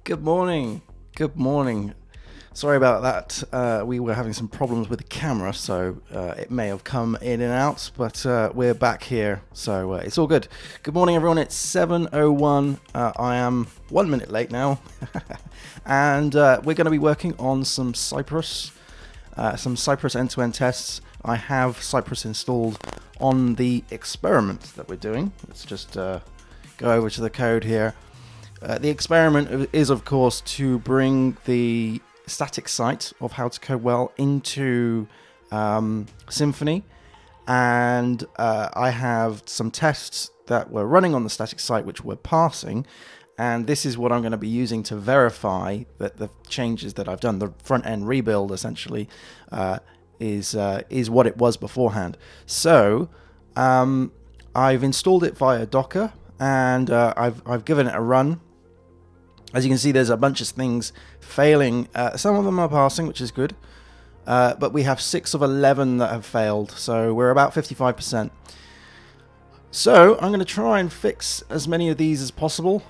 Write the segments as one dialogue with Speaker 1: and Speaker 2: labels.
Speaker 1: Good morning. Good morning. Sorry about that. We were having some problems with the camera, so it may have come in and out, but we're back here, so it's all good. Good morning, everyone. It's 7:01. I am 1 minute late now, and we're going to be working on some Cypress end-to-end tests. I have Cypress installed on the experiment that we're doing. Let's just go over to the code here. The experiment is, of course, to bring the static site of How to Code Well into Symfony, and I have some tests that were running on the static site which were passing, and this is what I'm going to be using to verify that the changes that I've done, the front-end rebuild essentially, is what it was beforehand. So I've installed it via Docker, and I've given it a run. As you can see, there's a bunch of things failing. Some of them are passing, which is good. But we have 6 of 11 that have failed. So we're about 55%. So I'm going to try and fix as many of these as possible.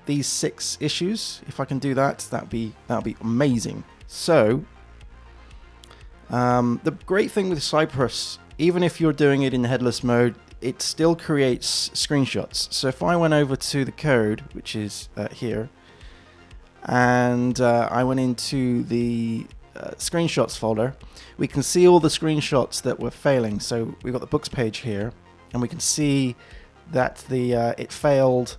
Speaker 1: These 6 issues. If I can do that, that'd be amazing. So the great thing with Cypress, even if you're doing it in headless mode, it still creates screenshots. So if I went over to the code, which is here, and I went into the screenshots folder, we can see all the screenshots that were failing. So we've got the books page here, and we can see that it failed.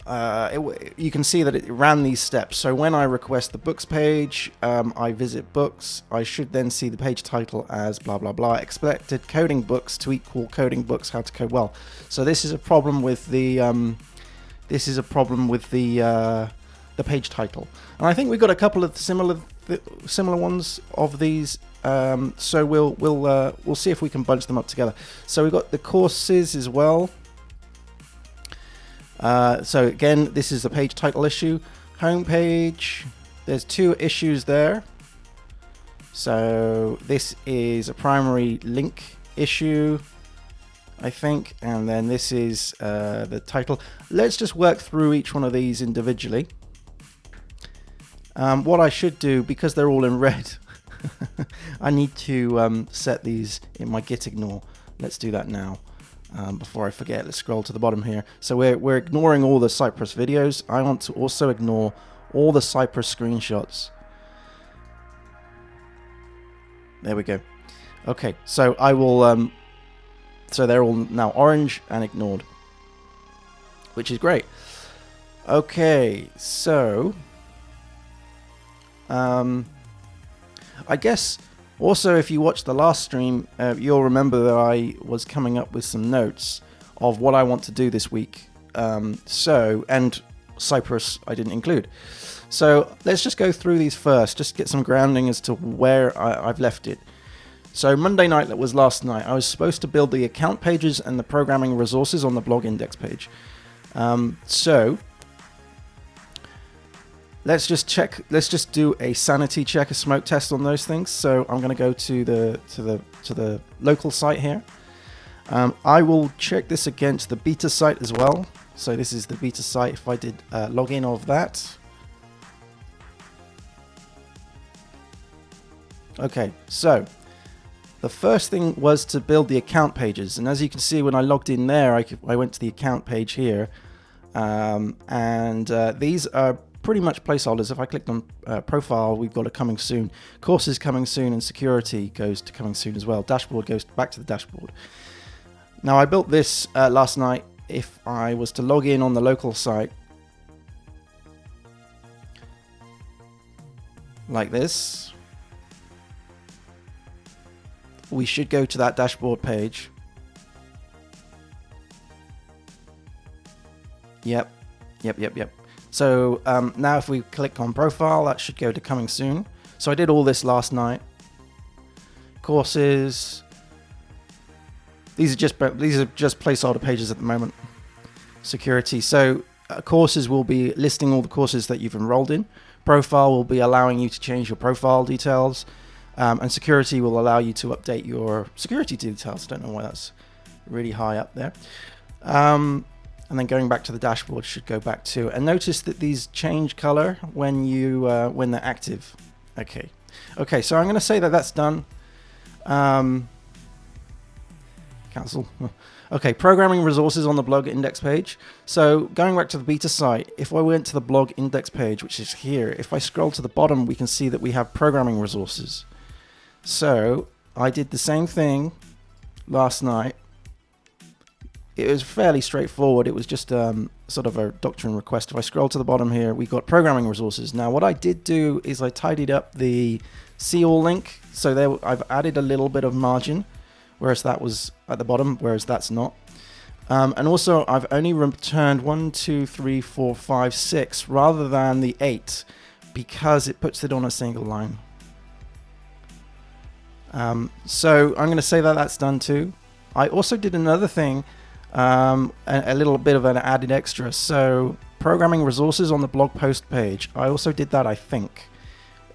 Speaker 1: You can see that it ran these steps. So when I request the books page, I visit books, I should then see the page title as blah blah blah, expected coding books to equal coding books How to Code Well. So this is a problem with the page title, and I think we've got a couple of similar ones of these. So we'll see if we can bunch them up together. So we've got the courses as well. So again, this is the page title issue. Homepage, there's 2 issues there. So this is a primary link issue, I think, and then this is the title. Let's just work through each one of these individually. What I should do, because they're all in red, I need to set these in my git ignore. Let's do that now. Before I forget, let's scroll to the bottom here. So we're ignoring all the Cypress videos. I want to also ignore all the Cypress screenshots. There we go. Okay, so I will. So they're all now orange and ignored, which is great. Okay, so I guess. Also, if you watch the last stream, you'll remember that I was coming up with some notes of what I want to do this week. And Cypress I didn't include. So let's just go through these first, just get some grounding as to where I've left it. So Monday night, that was last night, I was supposed to build the account pages and the programming resources on the blog index page. So let's just do a sanity check, a smoke test on those things. So I'm going to go to the local site here. I will check this against the beta site as well. So this is the beta site. If I did login of that. Okay, so the first thing was to build the account pages, and as you can see, when I logged in there, I went to the account page here, and these are pretty much placeholders. If I clicked on profile, we've got a coming soon. Courses coming soon, and security goes to coming soon as well. Dashboard goes back to the dashboard. Now I built this last night. If I was to log in on the local site like this, we should go to that dashboard page. Yep. So now if we click on profile, that should go to coming soon. So I did all this last night. Courses. These are just placeholder pages at the moment. Security. So courses will be listing all the courses that you've enrolled in. Profile will be allowing you to change your profile details. And security will allow you to update your security details. I don't know why that's really high up there. and then going back to the dashboard should go back to. And notice that these change color when you when they're active. Okay, so I'm going to say that that's done. Cancel. Okay, programming resources on the blog index page. So going back to the beta site, if I went to the blog index page, which is here, if I scroll to the bottom, we can see that we have programming resources. So I did the same thing last night. It was fairly straightforward. It was just sort of a doctrine request. If I scroll to the bottom here, we've got programming resources. Now, what I did do is I tidied up the see all link. So there, I've added a little bit of margin, whereas that was at the bottom, whereas that's not. And also, I've only returned 1, 2, 3, 4, 5, 6, rather than the 8, because it puts it on a single line. So I'm going to say that that's done too. I also did another thing, a little bit of an added extra. So programming resources on the blog post page. I also did that, I think.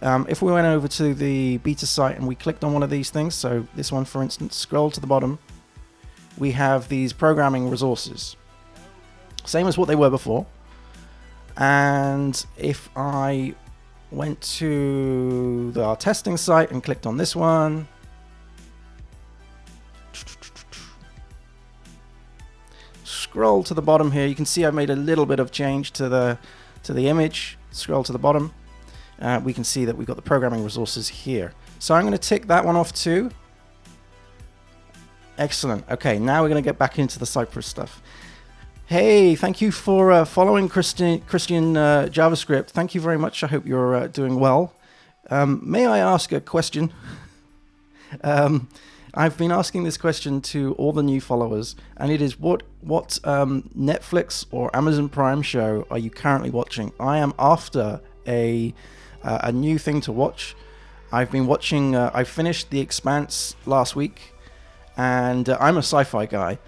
Speaker 1: If we went over to the beta site and we clicked on one of these things, so this one for instance, scroll to the bottom, we have these programming resources. Same as what they were before. And if I went to our testing site and clicked on this one, scroll to the bottom here, you can see I've made a little bit of change to the image. Scroll to the bottom. We can see that we've got the programming resources here. So I'm going to tick that one off too. Excellent. Okay, now we're going to get back into the Cypress stuff. Hey, thank you for following Christian JavaScript. Thank you very much. I hope you're doing well. May I ask a question? I've been asking this question to all the new followers, and it is what Netflix or Amazon Prime show are you currently watching? I am after a new thing to watch. I've been watching. I finished The Expanse last week, and I'm a sci-fi guy.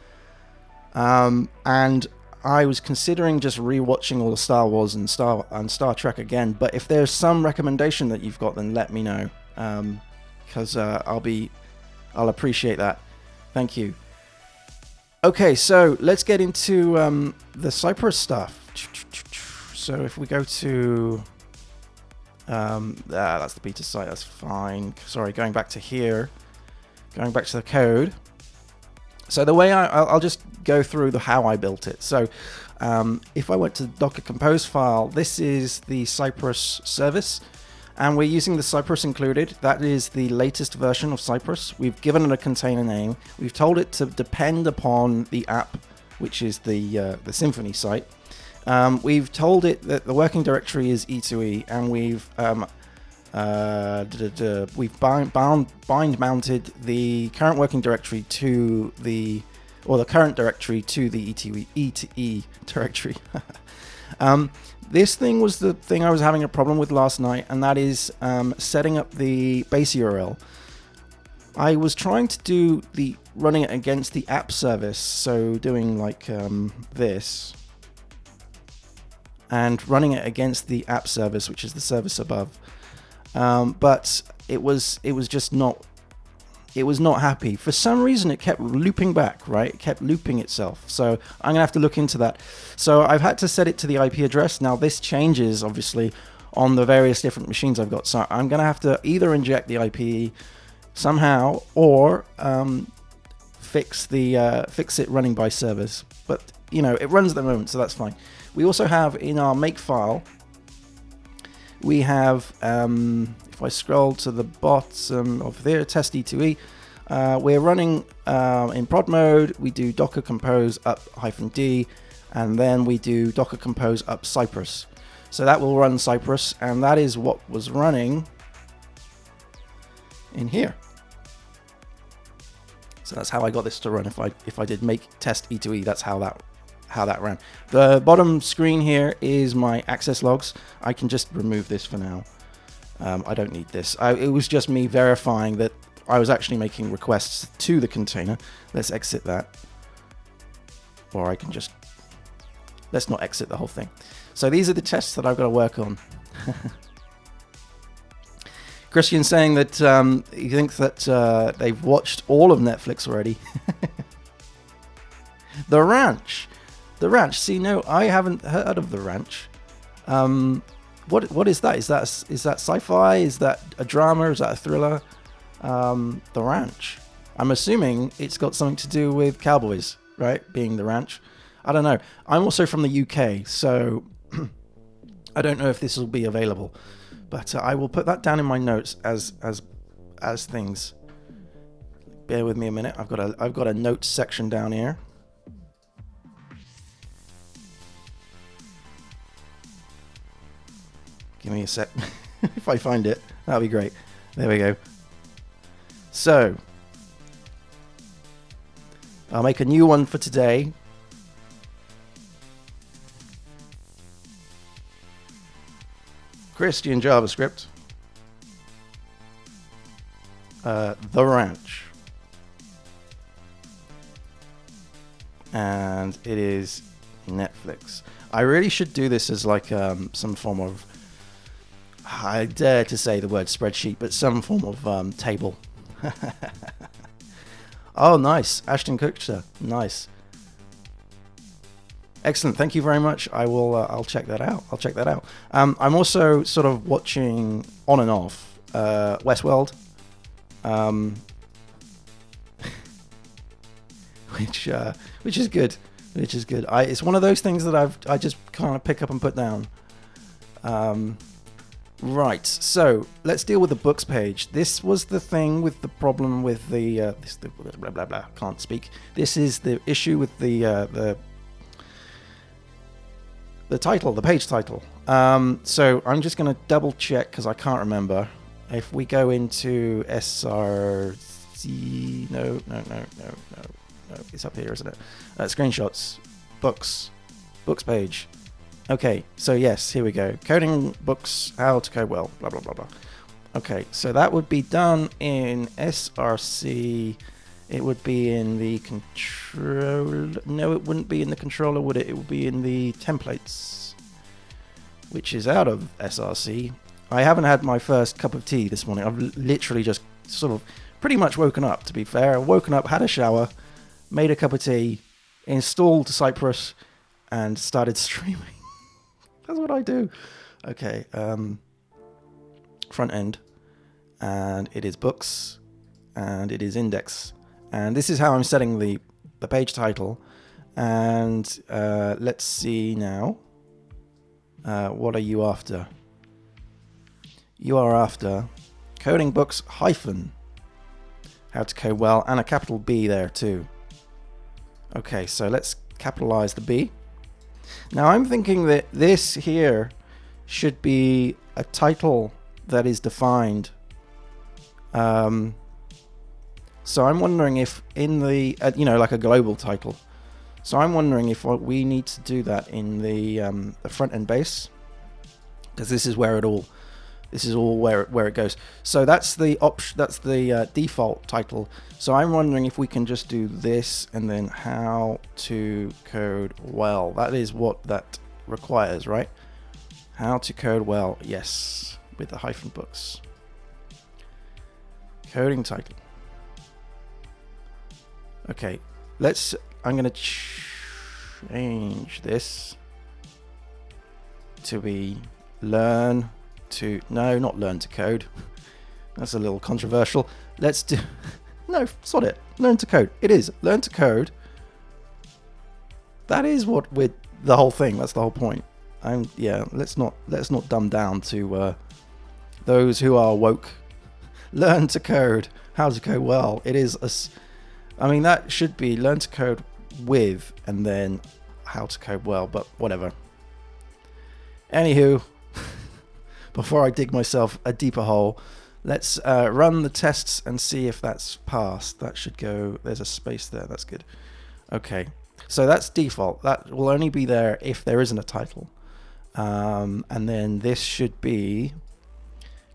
Speaker 1: And I was considering just re-watching all the Star Wars and Star Trek again. But if there's some recommendation that you've got, then let me know, because I'll appreciate that. Thank you. Okay, so let's get into the Cypress stuff. So if we go to that's the beta site. That's fine. Sorry, going back to here, going back to the code. So the way I'll just go through how I built it. So if I went to the Docker Compose file, this is the Cypress service, and we're using the Cypress included. That is the latest version of Cypress. We've given it a container name. We've told it to depend upon the app, which is the Symfony site. We've told it that the working directory is E2E, and we've bind mounted the current working directory to the current directory to the E2E directory. This thing was the thing I was having a problem with last night, and that is setting up the base URL. I was trying to do running it against the app service, so doing like this, and running it against the app service, which is the service above. But it was just not. It was not happy. For some reason, it kept looping back, right? It kept looping itself. So I'm going to have to look into that. So I've had to set it to the IP address. Now, this changes, obviously, on the various different machines I've got. So I'm going to have to either inject the IP somehow or fix it running by servers. But, it runs at the moment, so that's fine. We also have in our make file, we have... if I scroll to the bottom of there, test E2E, we're running in prod mode. We do Docker Compose up -d, and then we do Docker Compose up Cypress. So that will run Cypress, and that is what was running in here. So that's how I got this to run. If I did make test E2E, that's how that ran. The bottom screen here is my access logs. I can just remove this for now. I don't need this. It was just me verifying that I was actually making requests to the container. Let's exit that. Or I can just... Let's not exit the whole thing. So these are the tests that I've got to work on. Christian's saying that he thinks that they've watched all of Netflix already. The Ranch. The Ranch. See, no, I haven't heard of The Ranch. What is that? Is that sci-fi? Is that a drama? Is that a thriller? The Ranch. I'm assuming it's got something to do with cowboys, right? Being The Ranch. I don't know. I'm also from the UK, so I don't know if this will be available, but I will put that down in my notes as things. Bear with me a minute. I've got a notes section down here. Give me a sec. If I find it, that'll be great. There we go. So I'll make a new one for today. Christian JavaScript. The Ranch. And it is Netflix. I really should do this as like some form of, I dare to say the word spreadsheet, but some form of table. Oh, nice. Ashton Kutcher. Nice. Excellent. Thank you very much. I'll check that out. I'm also sort of watching on and off Westworld, which is good. It's one of those things that I just kind of pick up and put down. Right. So let's deal with the books page. This was the thing with the problem with the blah blah blah. Can't speak. This is the issue with the title, the page title. So I'm just going to double check because I can't remember. If we go into SRC, no, it's up here, isn't it? Screenshots, books page. Okay, so yes, here we go. Coding books, how to code well, blah, blah, blah, blah. Okay, so that would be done in SRC. It would be in the control. No, it wouldn't be in the controller, would it? It would be in the templates, which is out of SRC. I haven't had my first cup of tea this morning. I've literally just sort of pretty much woken up, to be fair. I've woken up, had a shower, made a cup of tea, installed Cypress, and started streaming. That's what I do. Okay, front end, and it is books, and it is index. And this is how I'm setting the page title. And let's see now. What are you after? You are after coding books hyphen how to code well, and a capital B there too. Okay, so let's capitalize the B. Now I'm thinking that this here should be a title that is defined. So I'm wondering if in the, like a global title. So I'm wondering if we need to do that in the front end base, because this is where it all where it goes. So that's the default title. So I'm wondering if we can just do this and then how to code well. That is what that requires, right? How to code well, yes, with the hyphen books. Coding title. Okay, I'm going to change this to be not learn to code. That's a little controversial. Let's do, no, sod it. Learn to code. It is learn to code. That is what the whole thing. That's the whole point. Let's not dumb down to those who are woke. Learn to code. How to code well. It is that should be learn to code with and then how to code well, but whatever. Anywho, before I dig myself a deeper hole, let's run the tests and see if that's passed. That should go, there's a space there, that's good. Okay, so that's default. That will only be there if there isn't a title. And then this should be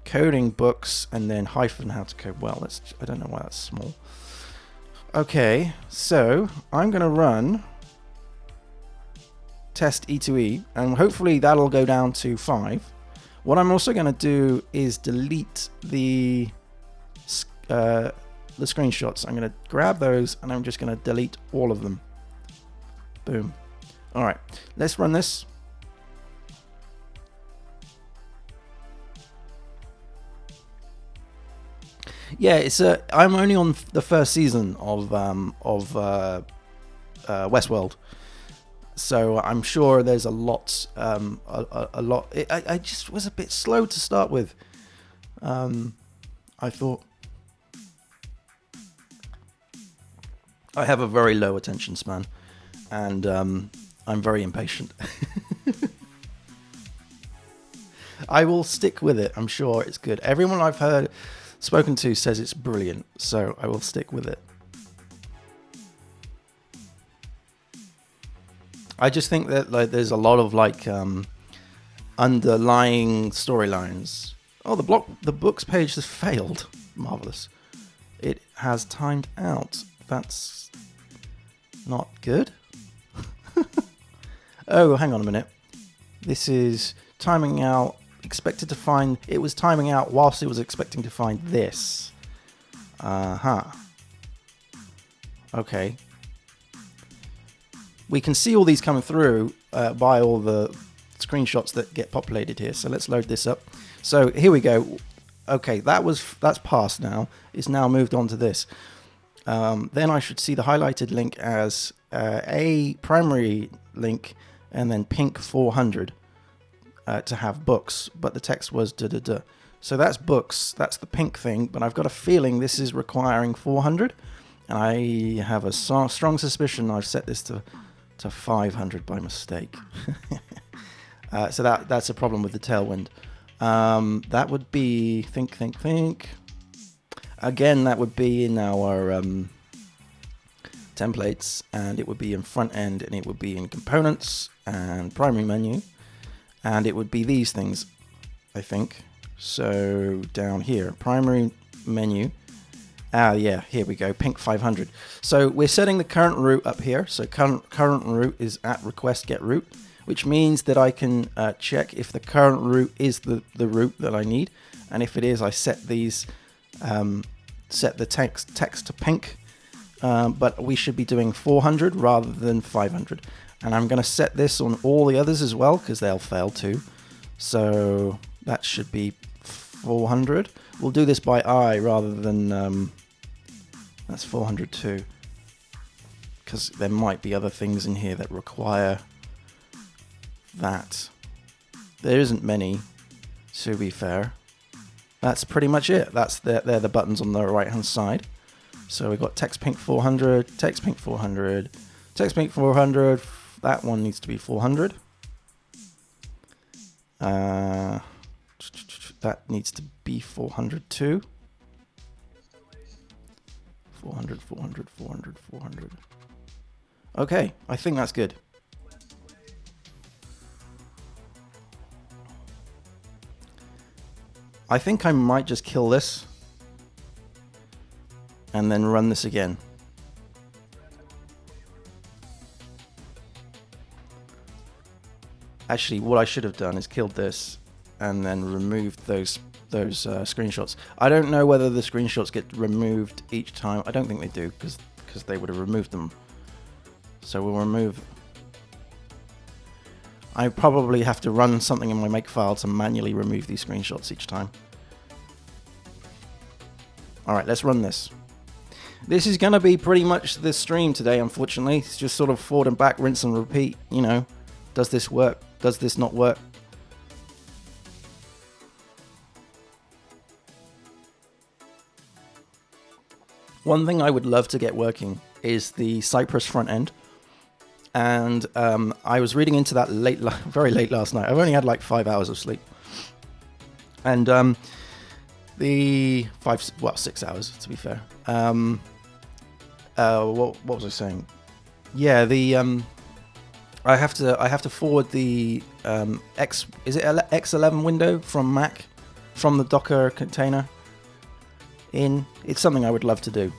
Speaker 1: coding books and then hyphen how to code well. I don't know why that's small. Okay, so I'm going to run test E2E, and hopefully that'll go down to 5. What I'm also going to do is delete the screenshots. I'm going to grab those and I'm just going to delete all of them. Boom. All right, let's run this. Yeah, it's I'm only on the first season of Westworld, so I'm sure there's a lot. A lot. I just was a bit slow to start with. I thought I have a very low attention span, and I'm very impatient. I will stick with it. I'm sure it's good. Everyone I've spoken to says it's brilliant, so I will stick with it. I just think that there's a lot of underlying storylines. Oh, the books page has failed. Marvelous. It has timed out. That's not good. Oh, hang on a minute. This is timing out. Expected to find. It was timing out whilst it was expecting to find this. Okay. We can see all these coming through by all the screenshots that get populated here. So let's load this up. So here we go. Okay, that's passed now. It's now moved on to this. Then I should see the highlighted link as a primary link and then pink 400 to have books. But the text was da-da-da. So that's books. That's the pink thing. But I've got a feeling this is requiring 400. And I have a strong suspicion I've set this to 500 by mistake. So that's a problem with the tailwind. That would be think. Again, that would be in our templates, and it would be in front end, and it would be in components and primary menu, and it would be these things, I think. So down here, primary menu. Yeah, here we go, pink 500. So we're setting the current route up here. So current route is at request get route, which means that I can check if the current route is the route that I need. And if it is, I set these, set the text to pink, but we should be doing 400 rather than 500. And I'm going to set this on all the others as well, because they'll fail too. So that should be 400. We'll do this by eye rather than, that's 400 too, because there might be other things in here that require that. There isn't many, to be fair. That's pretty much it. They're the buttons on the right hand side. So we've got text pink 400, text pink 400, text pink 400. That one needs to be 400. That needs to be 400 too. 400, 400, 400, 400. Okay, I think that's good. I think I might just kill this and then run this again. Actually, what I should have done is killed this and then removed those screenshots. I don't know whether the screenshots get removed each time. I don't think they do, because they would have removed them. So we'll remove. I probably have to run something in my makefile to manually remove these screenshots each time. Alright, let's run this. This is going to be pretty much the stream today, unfortunately. It's just sort of forward and back, rinse and repeat. You know, does this work? Does this not work? One thing I would love to get working is the Cypress front end. And I was reading into that very late last night. I've only had like 5 hours of sleep. And the 6 hours to be fair. What was I saying? Yeah, the I have to forward the X11 window from Mac from the Docker container in. It's something I would love to do.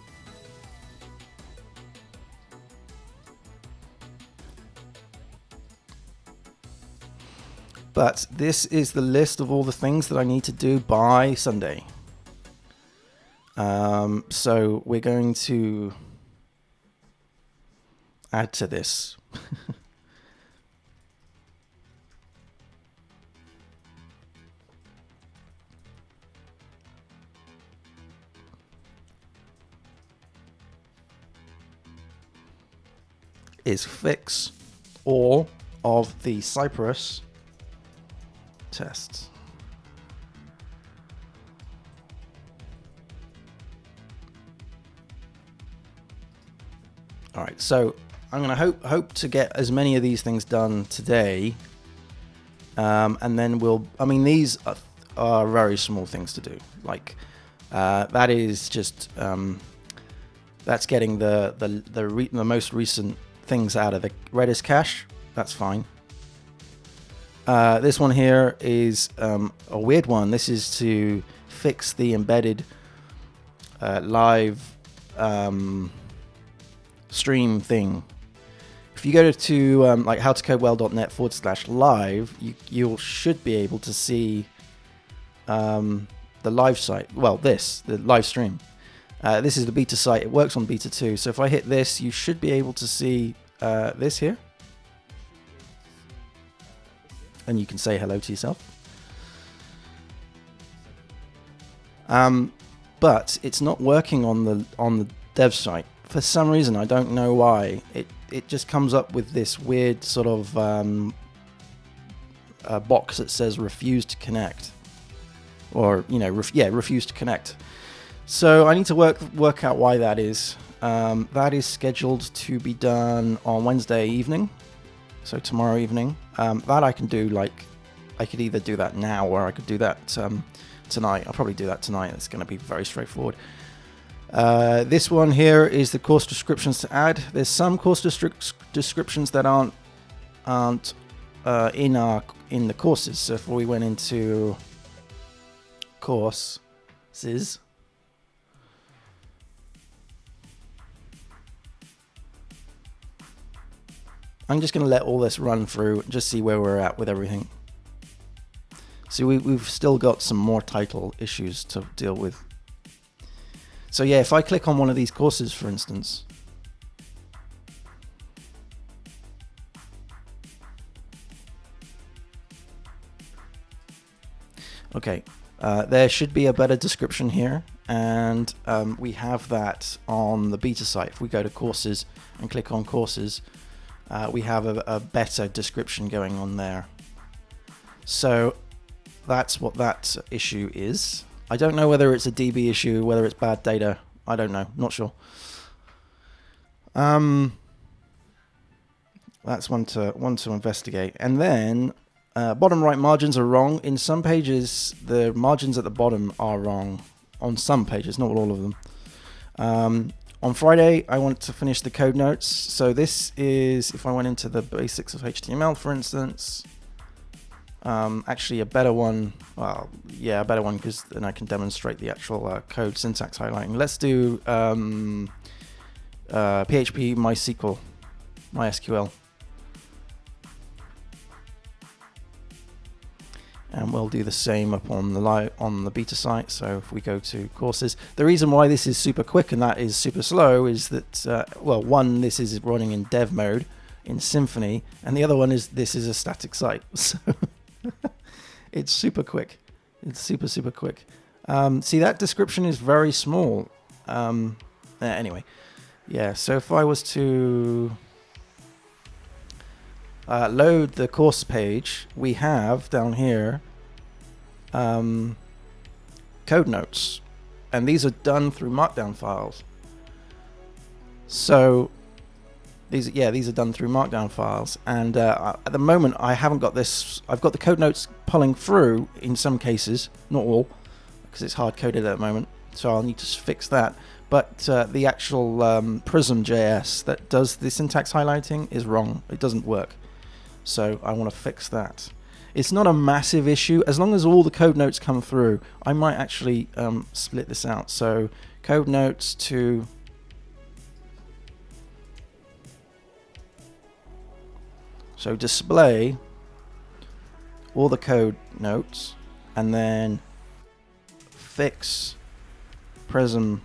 Speaker 1: But this is the list of all the things that I need to do by Sunday. So we're going to add to this. is fix all of the Cypress tests. All right, so I'm going to hope to get as many of these things done today, and then these are very small things to do. Like that is just that's getting the most recent things out of the Redis cache. That's fine. This one here is a weird one. This is to fix the embedded live stream thing. If you go to like howtocodewell.net/live, you should be able to see the live site. Well, the live stream. This is the beta site. It works on beta 2. So if I hit this, you should be able to see this here. And you can say hello to yourself. But it's not working on the dev site. For some reason, I don't know why. It just comes up with this weird sort of box that says refuse to connect. Or, refuse to connect. So I need to work out why that is. That is scheduled to be done on Wednesday evening. So tomorrow evening. That I can do, I could either do that now or I could do that tonight. I'll probably do that tonight. It's going to be very straightforward. This one here is the course descriptions to add. There's some course descriptions that aren't in the courses. So if we went into courses, I'm just going to let all this run through and just see where we're at with everything. See, we've still got some more title issues to deal with. So yeah, if I click on one of these courses, for instance, okay, there should be a better description here, and we have that on the beta site. If we go to courses and click on courses, we have a better description going on there. So that's what that issue is. I don't know whether it's a DB issue, whether it's bad data. I don't know. Not sure. That's one to investigate. And then bottom right margins are wrong. In some pages, the margins at the bottom are wrong. On some pages, not all of them. On Friday, I want to finish the code notes. So this is, if I went into the basics of HTML, for instance, actually a better one. Well, yeah, a better one, because then I can demonstrate the actual code syntax highlighting. Let's do PHP MySQL. And we'll do the same up on the beta site. So if we go to courses, the reason why this is super quick and that is super slow is that, one, this is running in dev mode in Symfony, and the other one is this is a static site. So it's super quick. It's super quick. See, that description is very small. Anyway, yeah. So if I was to load the course page, we have down here code notes, and these are done through Markdown files. So these are done through Markdown files, and at the moment I haven't got this. I've got the code notes pulling through in some cases, not all, because it's hard coded at the moment. So I'll need to fix that. But the actual Prism.js that does the syntax highlighting is wrong. It doesn't work. So I want to fix that. It's not a massive issue. As long as all the code notes come through, I might actually split this out. So code notes to display all the code notes, and then fix Prism.js.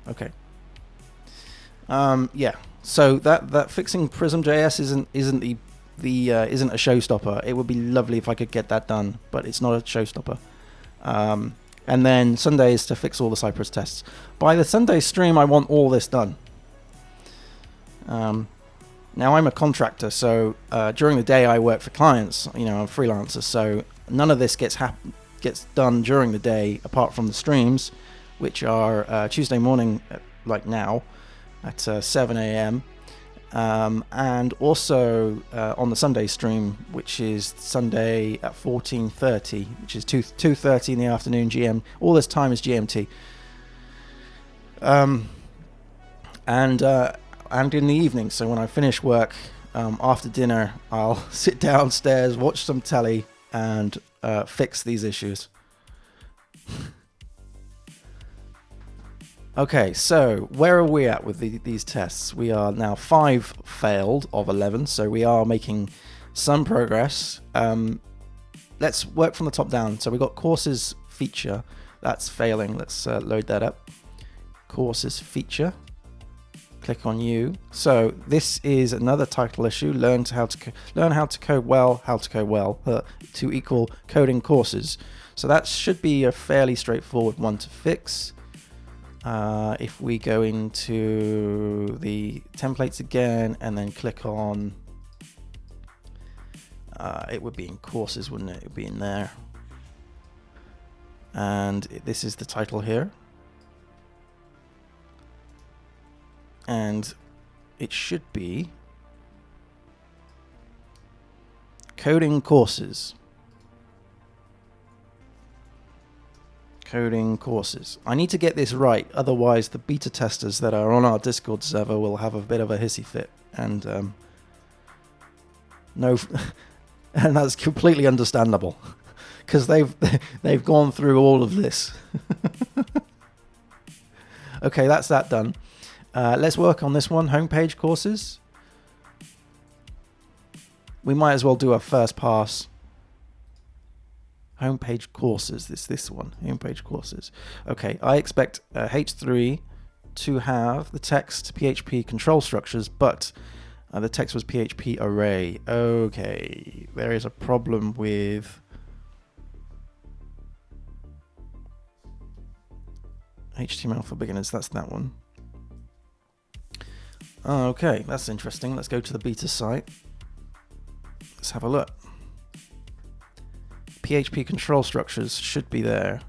Speaker 1: Okay. Yeah. So that fixing Prism.js isn't a showstopper. It would be lovely if I could get that done, but it's not a showstopper. And then Sundays to fix all the Cypress tests. By the Sunday stream, I want all this done. Now I'm a contractor, so during the day I work for clients. I'm a freelancer, so none of this gets done during the day apart from the streams, which are Tuesday morning, like now, at 7 a.m. And also on the Sunday stream, which is Sunday at 14:30, which is 2:30 in the afternoon GM. All this time is GMT. And in the evening, so when I finish work, after dinner, I'll sit downstairs, watch some telly, and fix these issues. Okay, so where are we at with these tests? We are now 5 failed of 11, so we are making some progress. Let's work from the top down. So we got courses feature, that's failing. Let's load that up. Courses feature. Click on you. So this is another title issue. Learn how to code well. How to code well to equal coding courses. So that should be a fairly straightforward one to fix. If we go into the templates again and then click on, it would be in courses, wouldn't it? It would be in there. And this is the title here. And it should be coding courses. Coding courses. I need to get this right, otherwise the beta testers that are on our Discord server will have a bit of a hissy fit, and no, and that's completely understandable because they've gone through all of this. Okay, that's that done. Let's work on this one, homepage courses. We might as well do our first pass. Homepage courses, this one, homepage courses. Okay, I expect H3 to have the text PHP control structures, but the text was PHP array. Okay, there is a problem with HTML for beginners, that's that one. Okay, that's interesting. Let's go to the beta site. Let's have a look. PHP control structures should be there.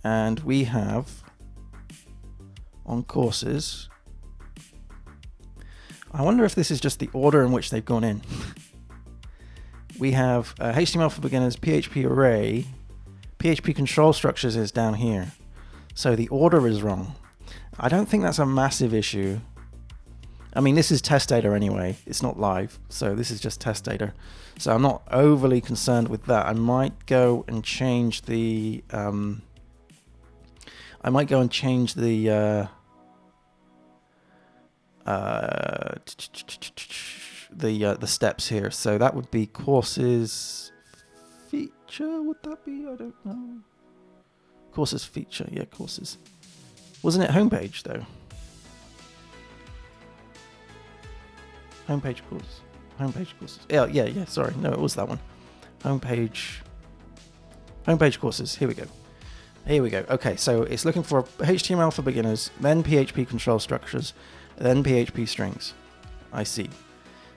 Speaker 1: And we have on courses. I wonder if this is just the order in which they've gone in. We have HTML for beginners, PHP array, PHP control structures is down here. So the order is wrong. I don't think that's a massive issue. I mean, this is test data anyway. It's not live, so this is just test data. So I'm not overly concerned with that. I might go and change the the steps here. So that would be courses feature. Would that be? I don't know. Courses feature. Yeah, courses. Wasn't it homepage though? Homepage course. Homepage courses. Yeah. Sorry, no, it was that one. Homepage courses. Here we go. Okay, so it's looking for HTML for beginners, then PHP control structures, then PHP strings. I see.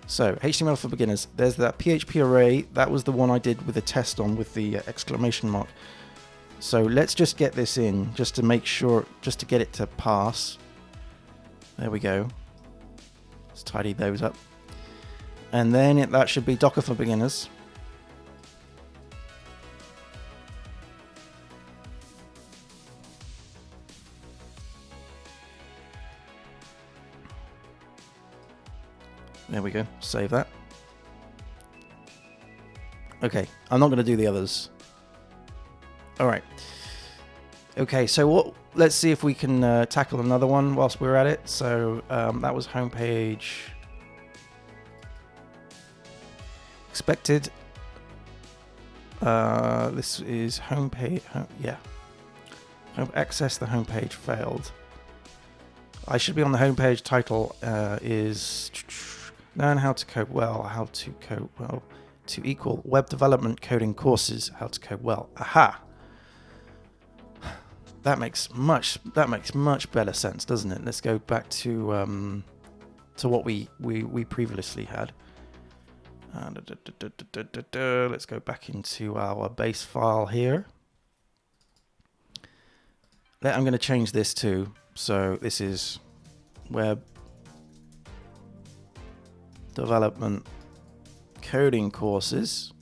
Speaker 1: So HTML for beginners. There's that PHP array. That was the one I did with a test on with the exclamation mark. So let's just get this in, just to make sure, just to get it to pass. There we go. Let's tidy those up. And then that should be Docker for beginners. There we go. Save that. Okay, I'm not going to do the others. All right. Okay, so let's see if we can tackle another one whilst we're at it. So that was homepage. Expected. This is homepage. Access the homepage failed. I should be on the homepage. Title is learn how to code well. How to code well to equal web development coding courses. How to code well. Aha. That makes much better sense, doesn't it? Let's go back to what we previously had. Let's go back into our base file here. I'm going to change this too. So this is web development coding courses.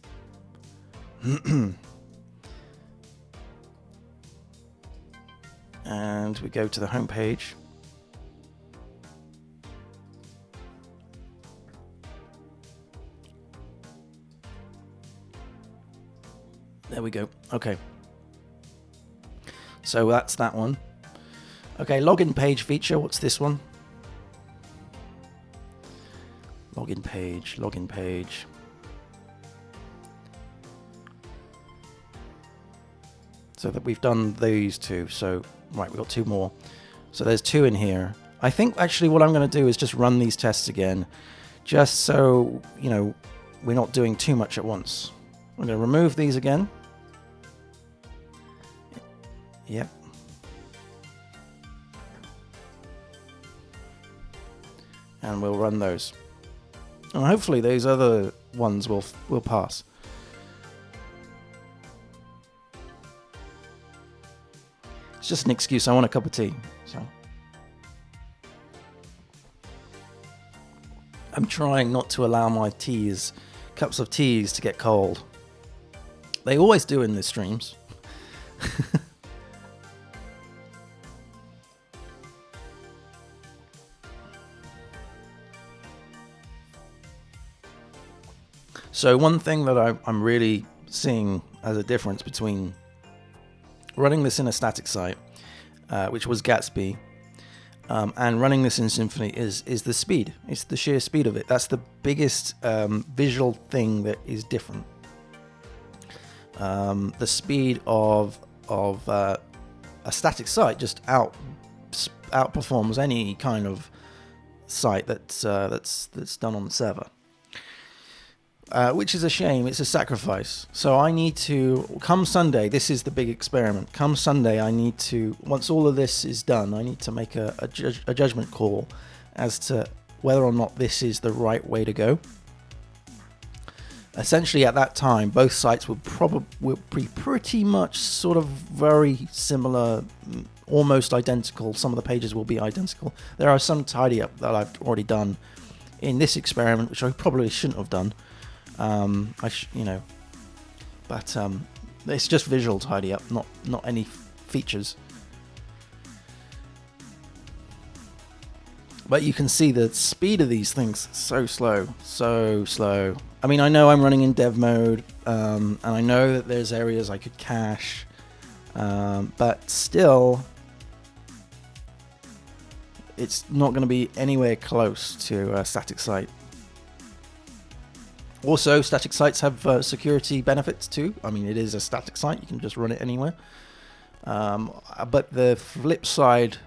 Speaker 1: And we go to the home page. There we go. Okay. So that's that one. Okay, login page feature. What's this one? Login page. So that we've done these two. So, right, we've got two more. So there's two in here. I think actually what I'm going to do is just run these tests again, just so, you know, we're not doing too much at once. I'm going to remove these again. Yep. And we'll run those. And hopefully those other ones will pass. It's just an excuse. I want a cup of tea. So I'm trying not to allow my cups of teas to get cold. They always do in the streams. So one thing that I'm really seeing as a difference between running this in a static site, which was Gatsby, and running this in Symfony is the speed. It's the sheer speed of it. That's the biggest visual thing that is different. The speed of a static site just outperforms any kind of site that's done on the server. Which is a shame. It's a sacrifice. So I need to, come Sunday, this is the big experiment. Come Sunday, I need to, once all of this is done, I need to make a judgment call as to whether or not this is the right way to go. Essentially, at that time, both sites will be pretty much sort of very similar, almost identical. Some of the pages will be identical. There are some tidy up that I've already done in this experiment, which I probably shouldn't have done. But it's just visual tidy up, not any features. But you can see the speed of these things so slow. I mean, I know I'm running in dev mode, and I know that there's areas I could cache, but still, it's not going to be anywhere close to a static site. Also, static sites have security benefits too. I mean, it is a static site. You can just run it anywhere. But the flip side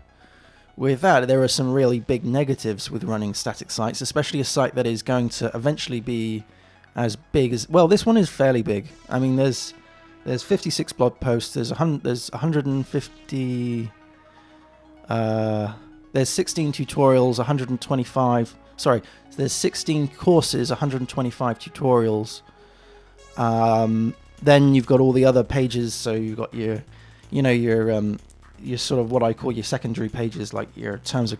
Speaker 1: with that, there are some really big negatives with running static sites, especially a site that is going to eventually be as big as... Well, this one is fairly big. I mean, there's 56 blog posts. There's 150... there's 16 tutorials, 125... Sorry, there's 16 courses, 125 tutorials. Then you've got all the other pages. So you've got your sort of what I call your secondary pages, like your terms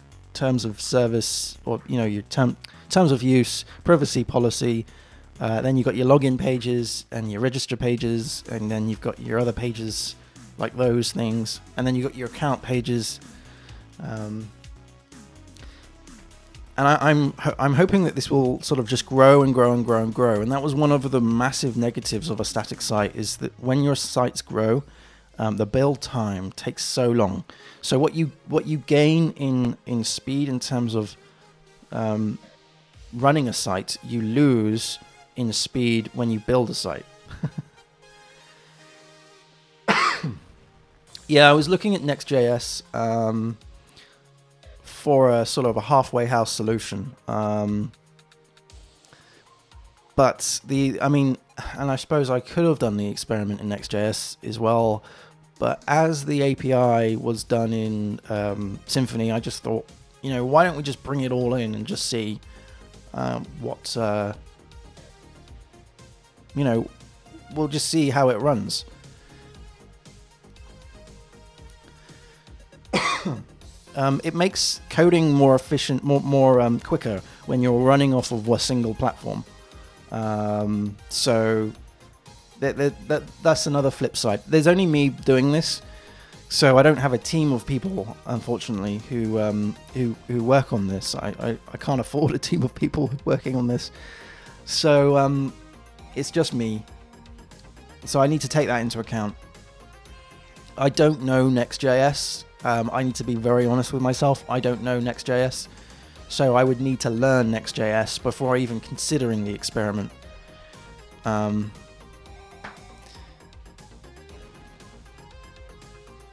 Speaker 1: of service, or your terms of use, privacy policy. Then you've got your login pages and your register pages, and then you've got your other pages like those things, and then you've got your account pages. And I'm hoping that this will sort of just grow and grow and grow and grow. And that was one of the massive negatives of a static site, is that when your sites grow, the build time takes so long. So what you gain in speed in terms of running a site, you lose in speed when you build a site. Yeah, I was looking at Next.js. For a sort of a halfway house solution, but and I suppose I could have done the experiment in Next.js as well, But as the API was done in Symfony, I just thought, why don't we just bring it all in and just see what, we'll just see how it runs. It makes coding more efficient, more quicker when you're running off of a single platform. So that's another flip side. There's only me doing this, so I don't have a team of people, unfortunately, who work on this. I can't afford a team of people working on this, so it's just me. So I need to take that into account. I don't know Next.js. I need to be very honest with myself. I don't know Next.js, so I would need to learn Next.js before even considering the experiment.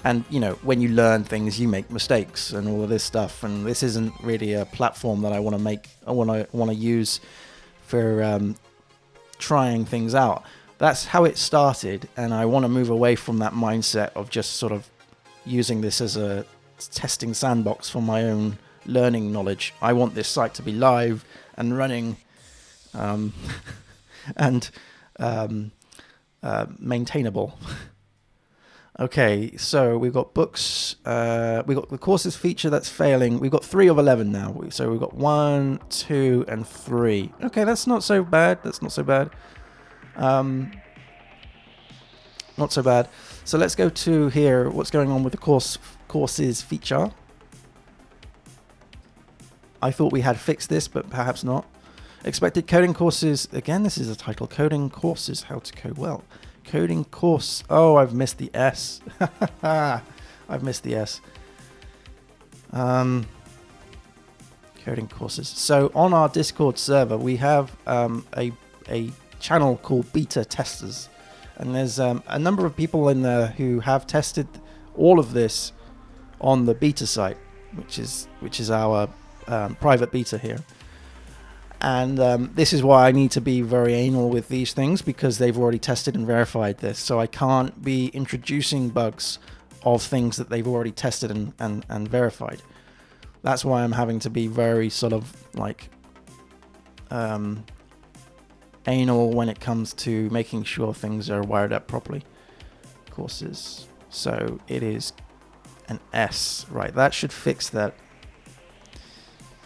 Speaker 1: And when you learn things, you make mistakes and all of this stuff. And this isn't really a platform that I want to use for trying things out. That's how it started, and I want to move away from that mindset of just sort of using this as a testing sandbox for my own learning knowledge. I want this site to be live and running and maintainable. Okay, so we've got books. We've got the courses feature that's failing. We've got 3 of 11 now. So we've got 1, 2, and 3. Okay, that's not so bad. Not so bad. So let's go to here. What's going on with the courses feature? I thought we had fixed this, but perhaps not. Expected coding courses. Again, this is a title. Coding courses. How to code well. Coding course. Oh, I've missed the S. I've missed the S. Coding courses. So on our Discord server, we have a channel called Beta Testers. And there's a number of people in there who have tested all of this on the beta site, which is our private beta here. And this is why I need to be very anal with these things, because they've already tested and verified this. So I can't be introducing bugs of things that they've already tested and verified. That's why I'm having to be very sort of like anal when it comes to making sure things are wired up properly. Courses. So it is an S. Right, that should fix that.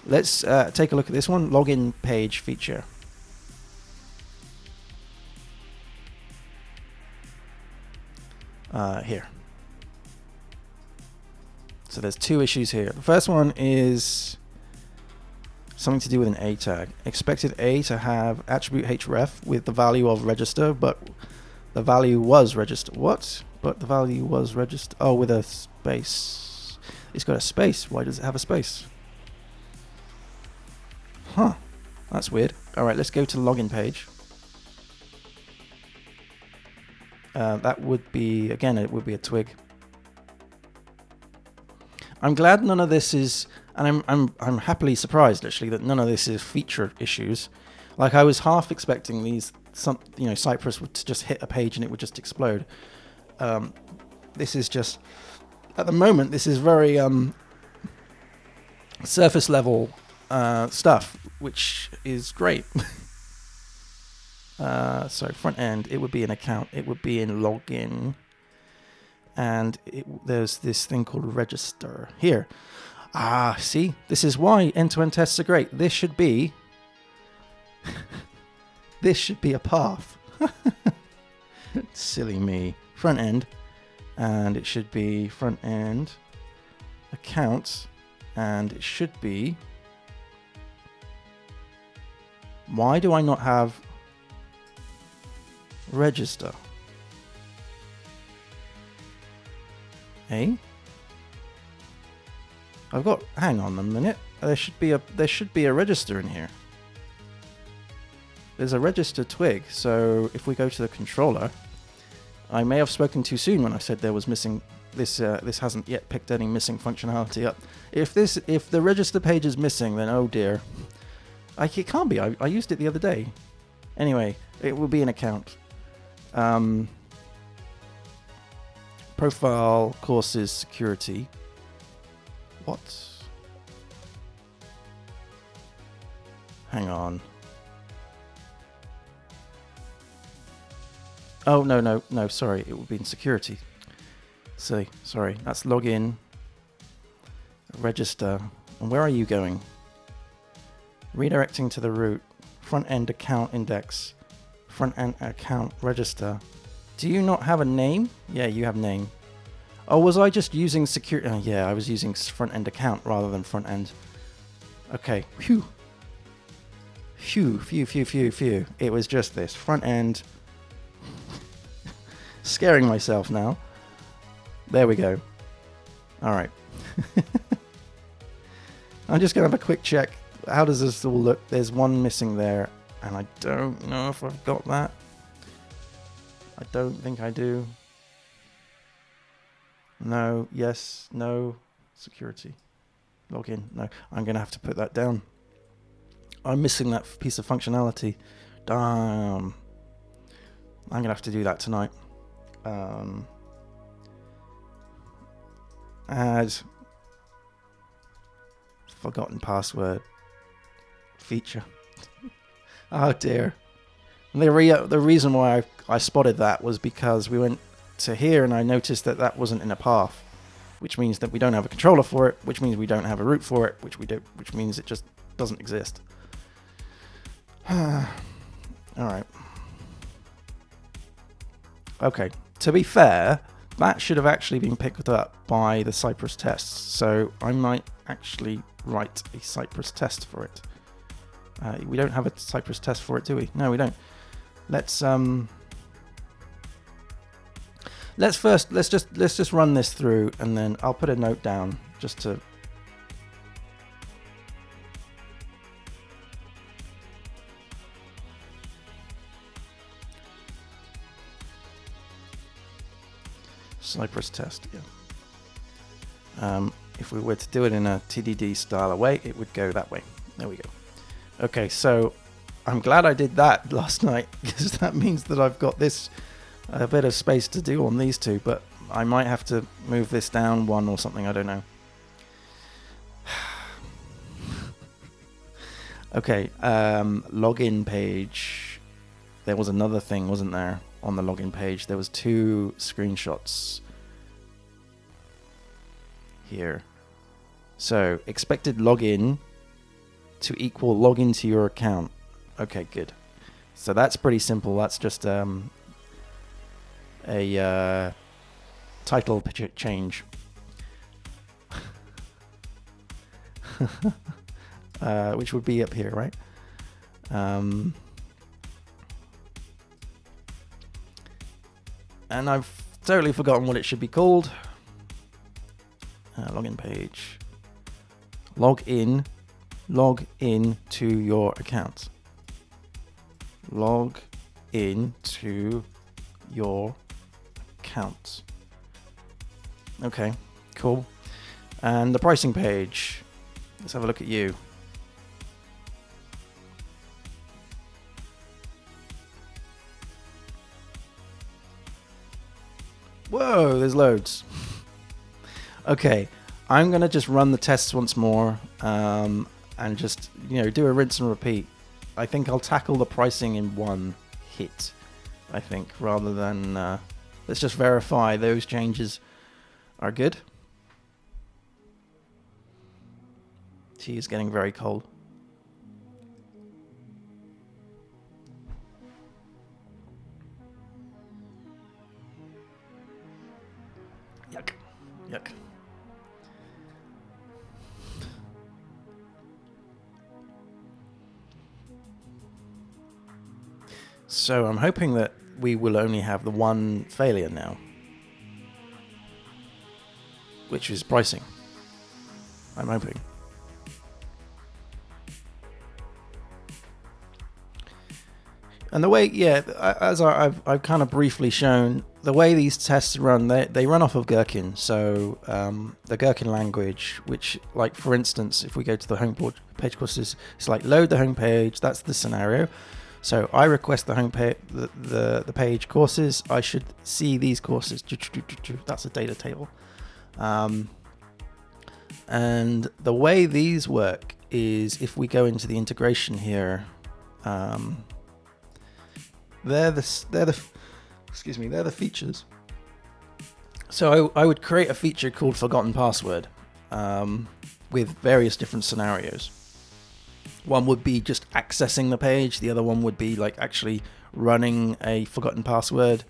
Speaker 1: Let's take a look at this one. Login page feature. Here. So there's 2 issues here. The first one is something to do with an A tag. Expected A to have attribute href with the value of register, but the value was register. What? But the value was register. Oh, with a space. It's got a space. Why does it have a space? Huh. That's weird. All right, let's go to the login page. That would be, again, it would be a twig. I'm glad none of this is, and I'm happily surprised actually that none of this is feature issues. Like I was half expecting these, Cypress would just hit a page and it would just explode. This is just, at the moment, this is very surface level stuff, which is great. So front end, it would be an account, it would be in login. And there's this thing called register here. See, this is why end-to-end tests are great. This should be a path. Silly me. Front end, and it should be front end account, and it should be. Why do I not have register? Hey, I've got. Hang on a minute. There should be a register in here. There's a register twig. So if we go to the controller, I may have spoken too soon when I said there was missing. This hasn't yet picked any missing functionality up. If the register page is missing, then oh dear. It can't be. I used it the other day. Anyway, it will be an account. Profile, courses, security. What? Hang on. Oh, no, sorry. It would be in security. Sorry. That's login, register. And where are you going? Redirecting to the root. Front-end account index. Front-end account register. Do you not have a name? Yeah, you have name. Oh, was I just using security? Yeah, I was using front-end account rather than front-end. Okay. Phew. It was just this. Front-end. Scaring myself now. There we go. All right. I'm just going to have a quick check. How does this all look? There's one missing there, and I don't know if I've got that. I don't think I do. No, yes, no. Security. Login. No, I'm going to have to put that down. I'm missing that piece of functionality. Damn. I'm going to have to do that tonight. Add forgotten password feature. Oh dear. The reason why I spotted that was because we went to here and I noticed that that wasn't in a path, which means that we don't have a controller for it, which means we don't have a root for it, which means it just doesn't exist. All right. Okay. To be fair, that should have actually been picked up by the Cypress tests, so I might actually write a Cypress test for it. We don't have a Cypress test for it, do we? No, we don't. Let's just run this through, and then I'll put a note down just to. Cypress test, yeah. If we were to do it in a TDD style way, it would go that way. There we go. Okay, so I'm glad I did that last night, because that means that I've got this a bit of space to do on these two, but I might have to move this down one or something, I don't know. Okay, login page. There was another thing, wasn't there? On the login page, there was 2 screenshots here. So expected login to equal login to your account. Okay, good. So that's pretty simple. That's just a title change. Which would be up here, right? And I've totally forgotten what it should be called. Login page. Log in to your account. Log in to your account. Okay, cool. And the pricing page. Let's have a look at you. Whoa, there's loads. Okay, I'm going to just run the tests once more and just, do a rinse and repeat. I think I'll tackle the pricing in one hit, I think, rather than... let's just verify those changes are good. Tea is getting very cold. Yuck. So I'm hoping that we will only have the one failure now, which is pricing. I'm hoping. And the way, as I've kind of briefly shown, the way these tests run, they run off of Gherkin. So the Gherkin language, which, like, for instance, if we go to the home page courses, it's like load the home page. That's the scenario. So I request the home page, the page courses. I should see these courses. That's a data table. And the way these work is if we go into the integration here, they're the features. So I would create a feature called Forgotten Password with various different scenarios. One would be just accessing the page. The other one would be like actually running a forgotten password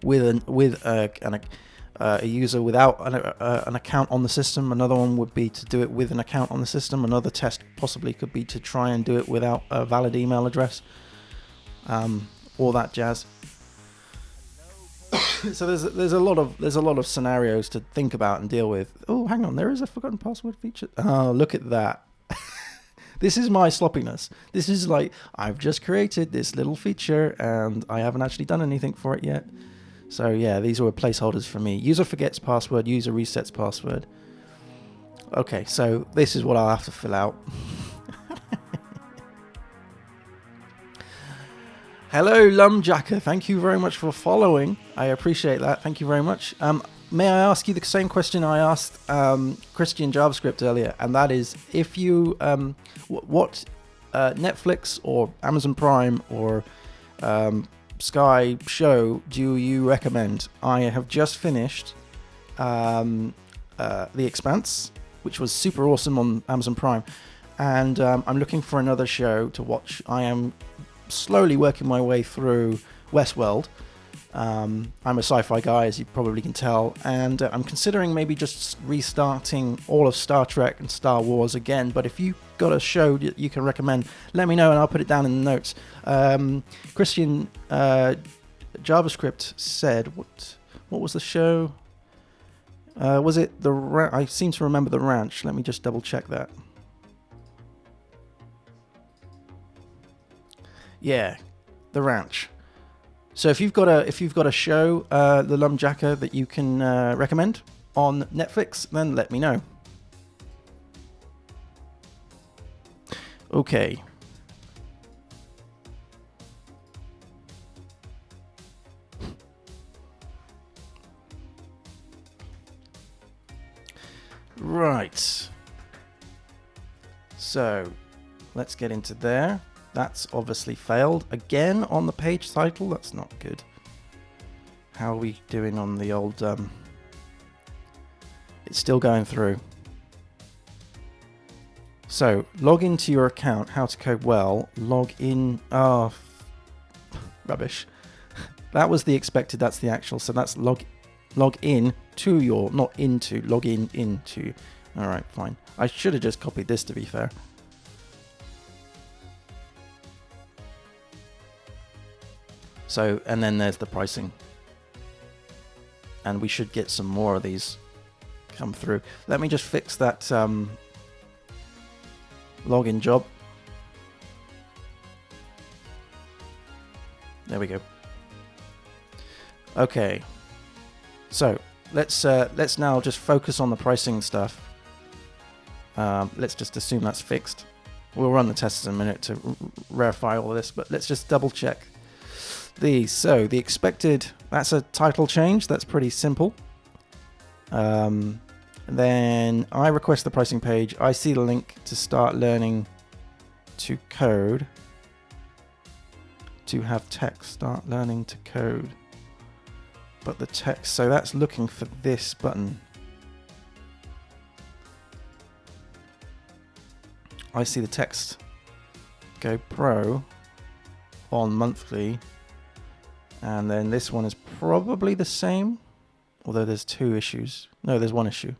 Speaker 1: with a user without an account on the system. Another one would be to do it with an account on the system. Another test possibly could be to try and do it without a valid email address. All that jazz. So there's a lot of scenarios to think about and deal with. Oh, hang on, there is a forgotten password feature. Oh, look at that. This is my sloppiness. This is like, I've just created this little feature and I haven't actually done anything for it yet. So yeah, these were placeholders for me. User forgets password, user resets password. Okay, so this is what I'll have to fill out. Hello, Lumjacker. Thank you very much for following. I appreciate that. Thank you very much. May I ask you the same question I asked Christian JavaScript earlier, and that is, if you what Netflix or Amazon Prime or Sky show do you recommend? I have just finished The Expanse, which was super awesome on Amazon Prime, and I'm looking for another show to watch. I am slowly working my way through Westworld. I'm a sci-fi guy, as you probably can tell, and I'm considering maybe just restarting all of Star Trek and Star Wars again. But if you've got a show that you can recommend, let me know and I'll put it down in the notes. Christian JavaScript said, what was the show? Was it I seem to remember The Ranch. Let me just double check that. Yeah, The Ranch. So if you've got a show, The Lumjacker, that you can recommend on Netflix, then let me know. Okay. Right. So let's get into there. That's obviously failed again on the page title. That's not good. How are we doing on the old... It's still going through. So log into your account. How to code well. Log in. Oh, rubbish. That was the expected. That's the actual. So that's log in to your, not into. Log in into. All right, fine. I should have just copied this, to be fair. So, and then there's the pricing. And we should get some more of these come through. Let me just fix that login job. There we go. Okay. So, let's now just focus on the pricing stuff. Let's just assume that's fixed. We'll run the tests in a minute to verify all of this, but let's just double check. So the expected, that's a title change. That's pretty simple. And then I request the pricing page. I see the link to start learning to code. To have text, start learning to code. But the text, so that's looking for this button. I see the text. Go pro on monthly. And then this one is probably the same, although there's two issues. No, there's one issue.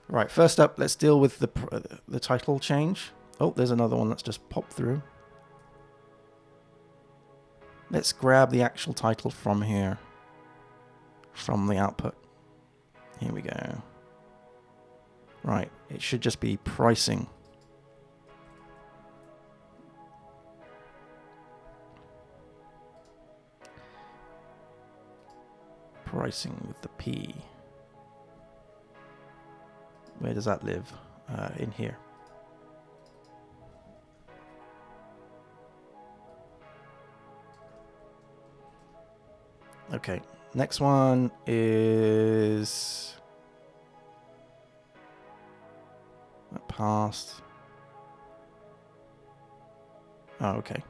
Speaker 1: Right, first up, let's deal with the title change. Oh, there's another one that's just popped through. Let's grab the actual title from here, from the output. Here we go. Right, it should just be pricing. Pricing with the P. Where does that live? In here. Okay, next one is that passed. Oh, okay.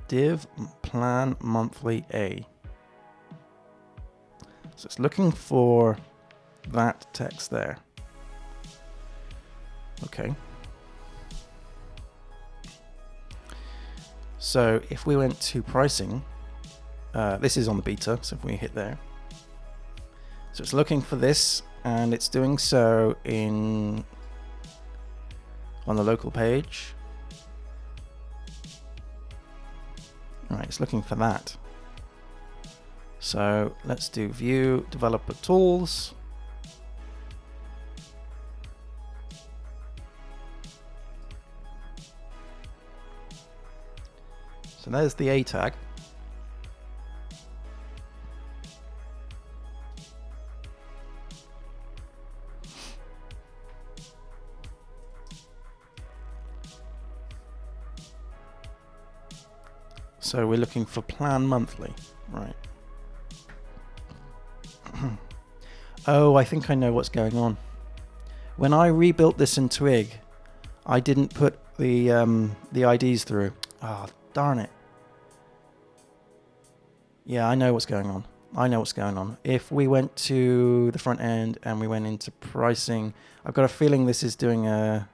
Speaker 1: Div plan monthly A. So it's looking for that text there. Okay. So if we went to pricing, this is on the beta, so if we hit there. So it's looking for this, and it's doing so on the local page. Right, it's looking for that. So let's do view developer tools. So there's the A tag. So we're looking for plan monthly, right? Oh, I think I know what's going on. When I rebuilt this in Twig, I didn't put the IDs through. Ah, oh, darn it. Yeah, I know what's going on. I know what's going on. If we went to the front end and we went into pricing, I've got a feeling this is doing a...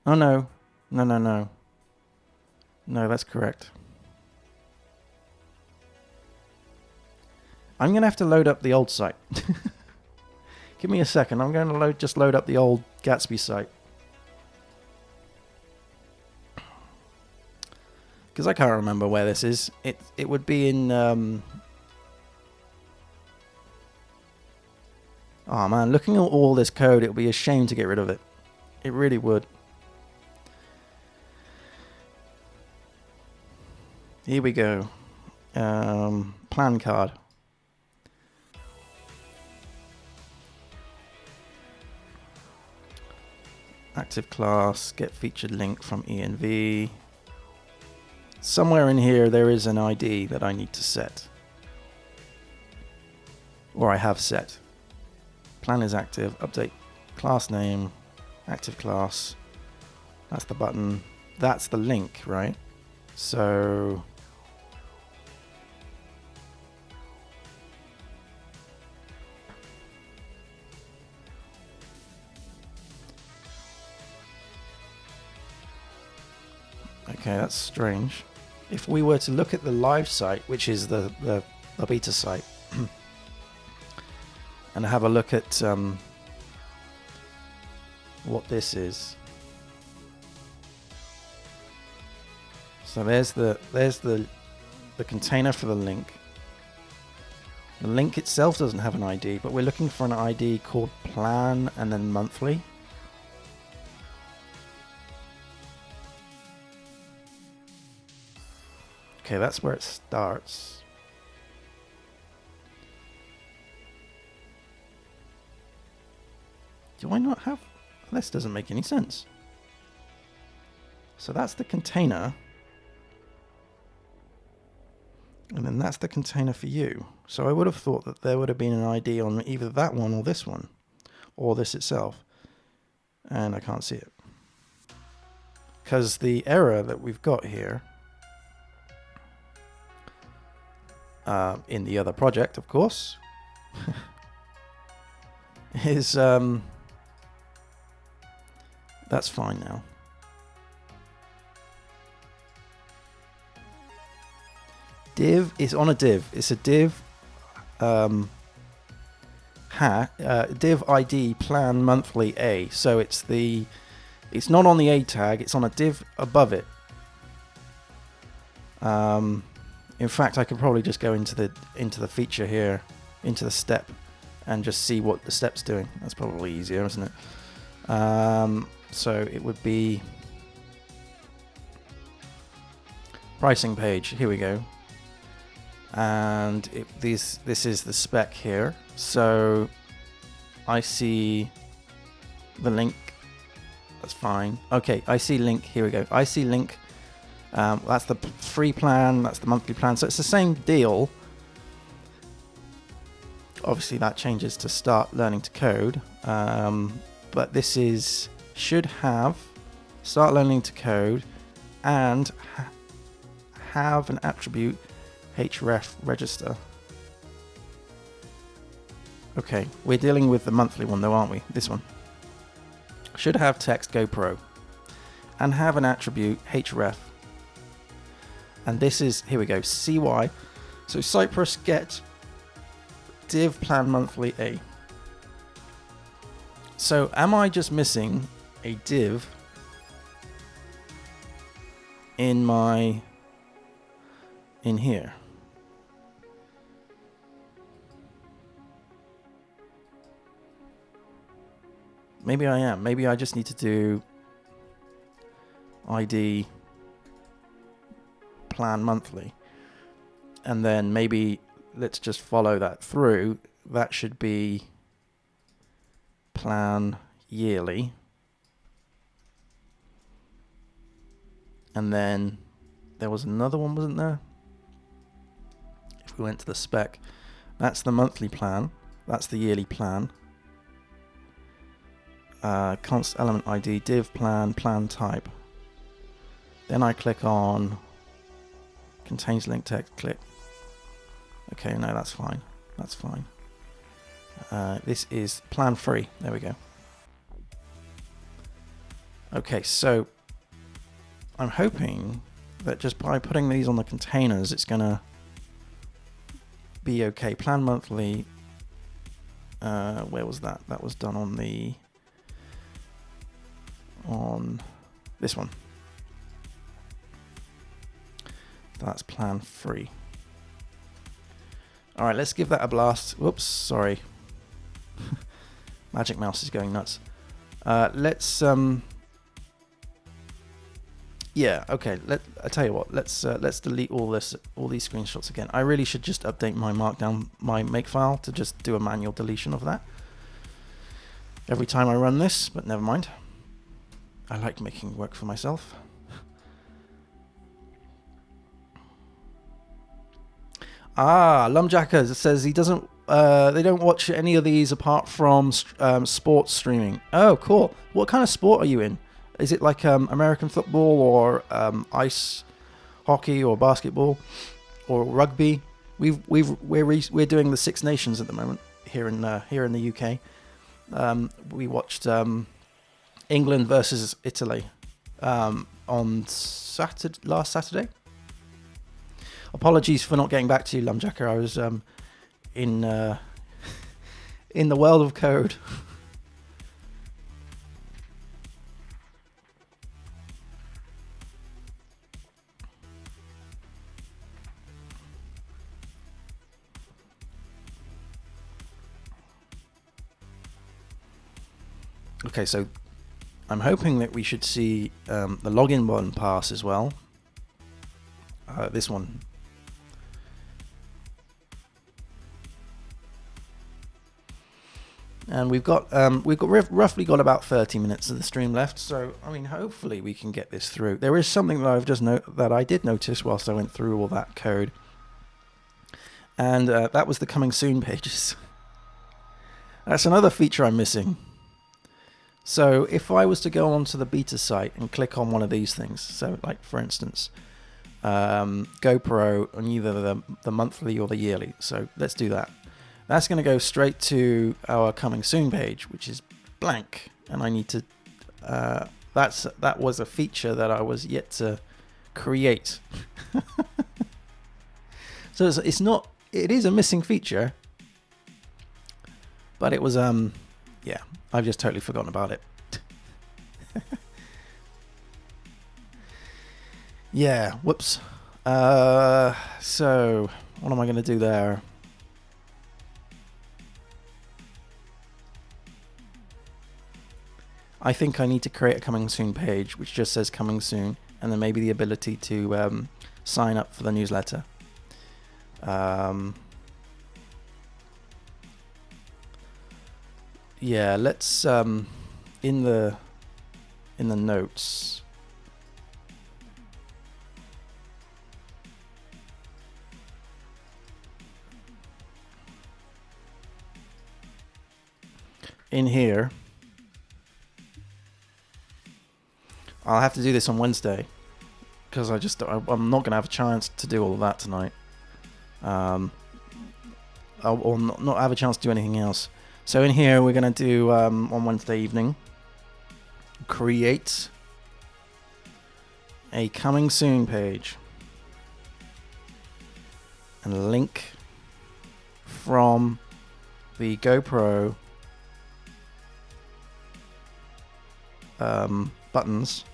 Speaker 1: Oh, no. No, no, no. No, that's correct. I'm going to have to load up the old site. Give me a second. I'm going to just load up the old Gatsby site. Because I can't remember where this is. It would be in... Oh man, looking at all this code, it would be a shame to get rid of it. It really would. Here we go. Plan card. Active class, get featured link from env. Somewhere in here there is an ID that I need to set. Or I have set. Plan is active, update class name, active class. That's the button. That's the link, right? So... Okay, that's strange. If we were to look at the live site, which is the beta site, and have a look at what this is. So there's the container for the link. The link itself doesn't have an ID, but we're looking for an ID called plan and then monthly. Okay, that's where it starts. Do I not have... This doesn't make any sense. So that's the container. And then that's the container for you. So I would have thought that there would have been an ID on either that one or this one. Or this itself. And I can't see it. Because the error that we've got here... in the other project, of course, is that's fine now. Div is on a div. It's a div div ID plan monthly A. So it's not on the A tag. It's on a div above it. In fact, I could probably just go into the feature here, into the step, and just see what the step's doing. That's probably easier, isn't it? So it would be pricing page. Here we go. and this is the spec here. So I see the link. That's fine. Okay, I see link. Here we go. I see link. That's the free plan. That's the monthly plan. So it's the same deal. Obviously, that changes to start learning to code. But this should have start learning to code and have an attribute href register. Okay, we're dealing with the monthly one though, aren't we? This one. Should have text GoPro and have an attribute href. And this is, here we go, cy. So Cypress get div plan monthly A. So am I just missing a div in here? Maybe I am. Maybe I just need to do ID plan monthly. And then maybe let's just follow that through. That should be plan yearly. And then there was another one, wasn't there? If we went to the spec, that's the monthly plan. That's the yearly plan. Const element ID, div plan, plan type. Then I click on contains link text, click. Okay, no, that's fine. That's fine. This is plan free. There we go. Okay, so I'm hoping that just by putting these on the containers, it's gonna be okay. Plan monthly. Where was that? That was done on this one. That's plan free. All right, let's give that a blast. Whoops, sorry. Magic Mouse is going nuts. Let's yeah, okay. I tell you what. Let's delete all these screenshots again. I really should just update my Markdown, my makefile, to just do a manual deletion of that every time I run this. But never mind. I like making work for myself. Lumjacker says he doesn't. They don't watch any of these apart from sports streaming. Oh, cool. What kind of sport are you in? Is it like American football or ice hockey or basketball or rugby? We're doing the Six Nations at the moment here in the UK. We watched England versus Italy on last Saturday. Apologies for not getting back to you, Lumjacker. I was in the world of code. Okay, so I'm hoping that we should see the login button pass as well. This one. And we've roughly got about 30 minutes of the stream left, so I mean, hopefully we can get this through. There is something that I did notice whilst I went through all that code, and that was the coming soon pages. That's another feature I'm missing. So if I was to go onto the beta site and click on one of these things, so like for instance, GoPro on either the monthly or the yearly. So let's do that. That's going to go straight to our coming soon page, which is blank, and I need to. That was a feature that I was yet to create. So it's not. It is a missing feature, but it was yeah. I've just totally forgotten about it. Yeah. Whoops. So what am I going to do there? I think I need to create a coming soon page which just says coming soon, and then maybe the ability to sign up for the newsletter. Yeah, let's in the notes. In here, I'll have to do this on Wednesday because I'm not going to have a chance to do all of that tonight. I'll not have a chance to do anything else. So in here, we're going to do on Wednesday evening, create a coming soon page and link from the GoPro buttons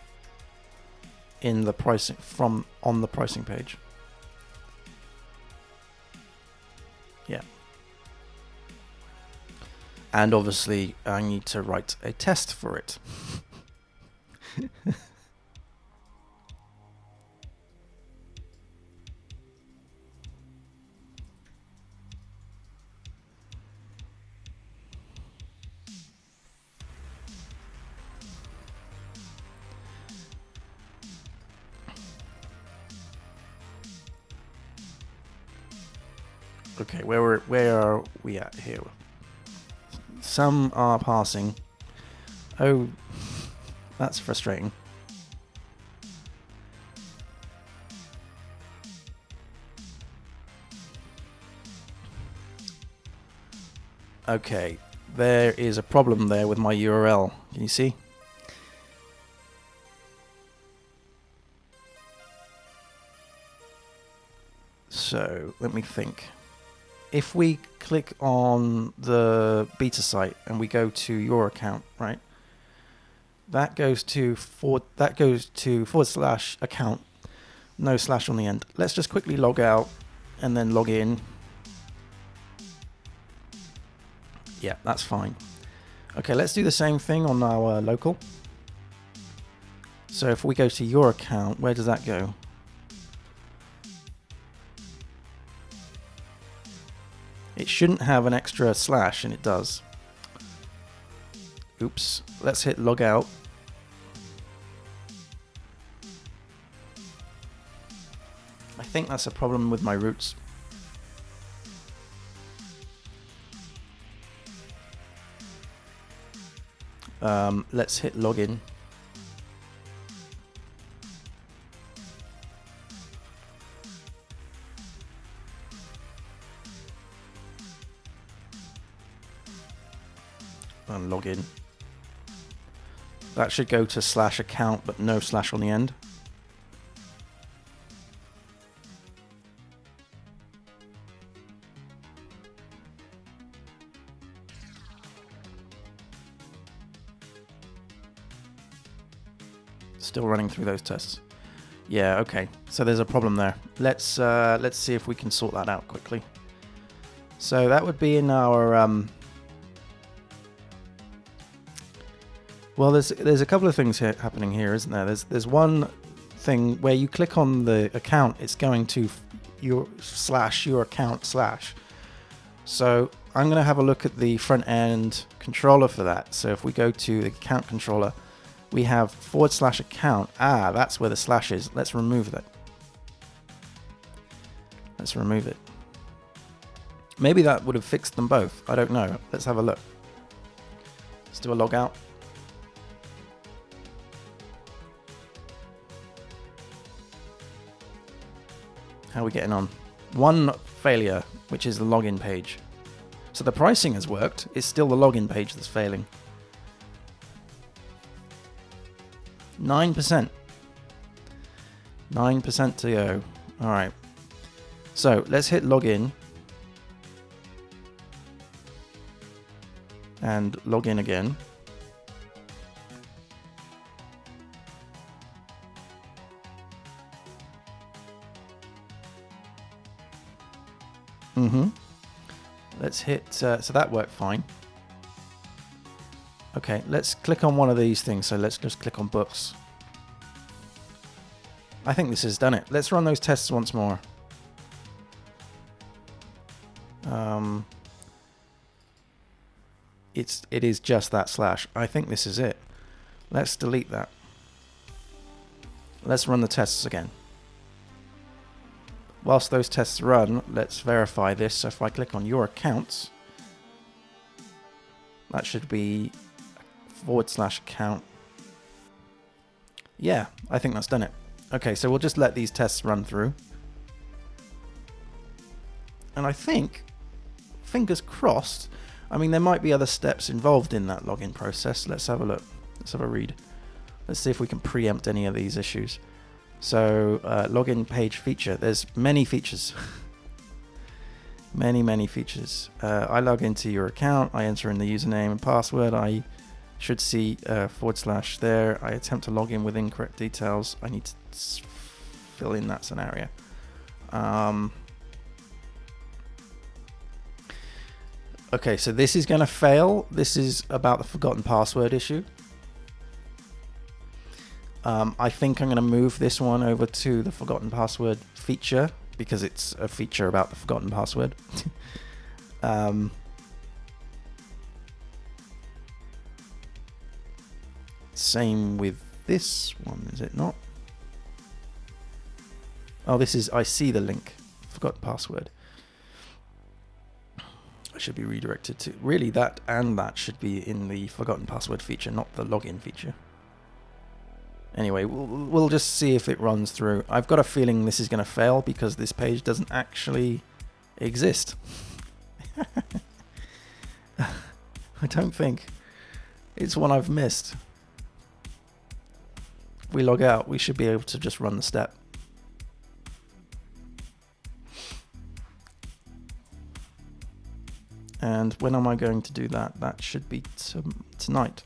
Speaker 1: in the pricing on the pricing page. Yeah. And obviously I need to write a test for it. Okay, where are we at here? Some are passing. Oh, that's frustrating. Okay, there is a problem there with my URL. Can you see? So, let me think. If we click on the beta site and we go to your account, right? That goes to forward slash account, no slash on the end. Let's just quickly log out and then log in. Yeah, that's fine. Okay, let's do the same thing on our local. So if we go to your account, where does that go? It shouldn't have an extra slash, and it does. Oops. Let's hit log out. I think that's a problem with my roots. Let's hit login. And log in. That should go to slash account, but no slash on the end. Still running through those tests. Yeah, okay. So there's a problem there. Let's see if we can sort that out quickly. So that would be in our well, there's a couple of things happening here, isn't there? There's one thing where you click on the account, it's going to your account slash. So I'm going to have a look at the front end controller for that. So if we go to the account controller, we have / account. Ah, that's where the slash is. Let's remove that. Let's remove it. Maybe that would have fixed them both. I don't know. Let's have a look. Let's do a log out. How are we getting on? One failure, which is the login page. So the pricing has worked. It's still the login page that's failing. 9%. 9% to go. All right. So let's hit login. And log in again. Let's hit, so that worked fine. Okay, let's click on one of these things. So let's just click on books. I think this has done it. Let's run those tests once more. It is just that slash. I think this is it. Let's delete that. Let's run the tests again. Whilst those tests run, let's verify this. So if I click on your accounts, that should be /account. Yeah, I think that's done it. Okay, so we'll just let these tests run through. And I think, fingers crossed, I mean, there might be other steps involved in that login process. Let's have a look. Let's have a read. Let's see if we can preempt any of these issues. So, login page feature. There's many features. many features. I log into your account. I enter in the username and password. I should see / there. I attempt to log in with incorrect details. I need to fill in that scenario. Okay, so this is going to fail. This is about the forgotten password issue. I think I'm going to move this one over to the forgotten password feature because it's a feature about the forgotten password. Same with this one, is it not? Oh, this is, I see the link, forgotten password. I should be redirected to, really that and that should be in the forgotten password feature, not the login feature. Anyway, we'll just see if it runs through. I've got a feeling this is going to fail because this page doesn't actually exist. I don't think. It's one I've missed. If we log out, we should be able to just run the step. And when am I going to do that? That should be tonight.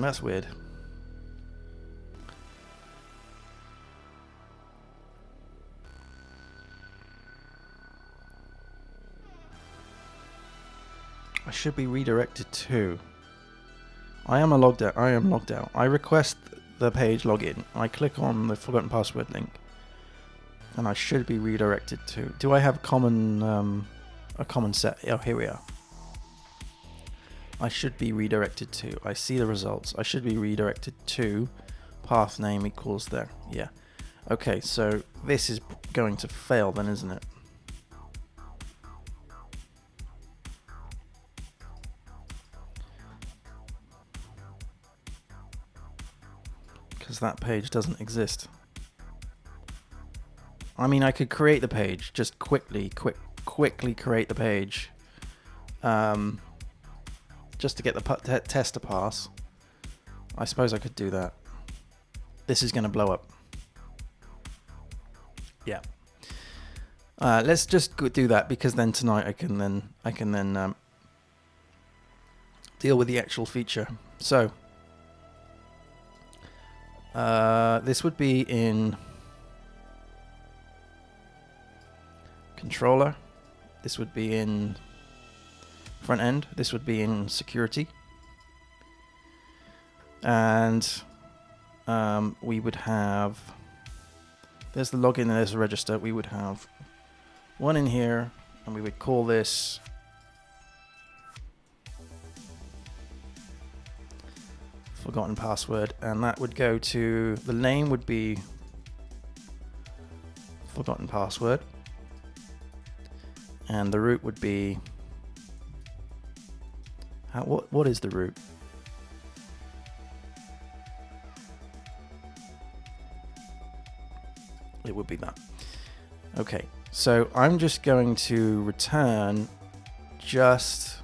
Speaker 1: That's weird. I should be redirected to. I am logged out. I request the page login. I click on the forgotten password link, and I should be redirected to. Do I have a common set? Oh, here we are. I should be redirected to. I see the results. I should be redirected to path name equals there. Yeah. Okay, so this is going to fail then, isn't it? Because that page doesn't exist. I mean, I could create the page, just quickly create the page. Just to get the test to pass. I suppose I could do that. This is going to blow up. Yeah. Let's just do that because then tonight I can then deal with the actual feature. So this would be in controller. This would be in front end. This would be in security. And we would have, there's the login and there's the register. We would have one in here and we would call this forgotten password, and that would go to, the name would be forgotten password, and the root would be, what is the root? it would be that. Okay, so I'm just going to return just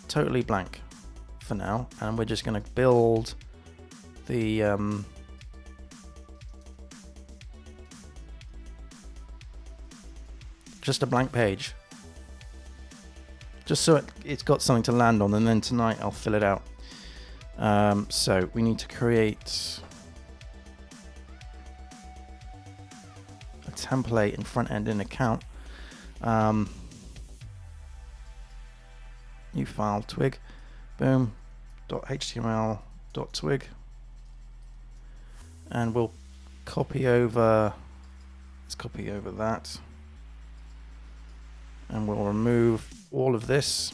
Speaker 1: totally blank for now, and we're just going to build the just a blank page, just so it's got something to land on, and then tonight I'll fill it out. So we need to create a template in front end in account. New file, twig, boom, .html, .twig, and we'll copy over, let's copy over that, and we'll remove all of this.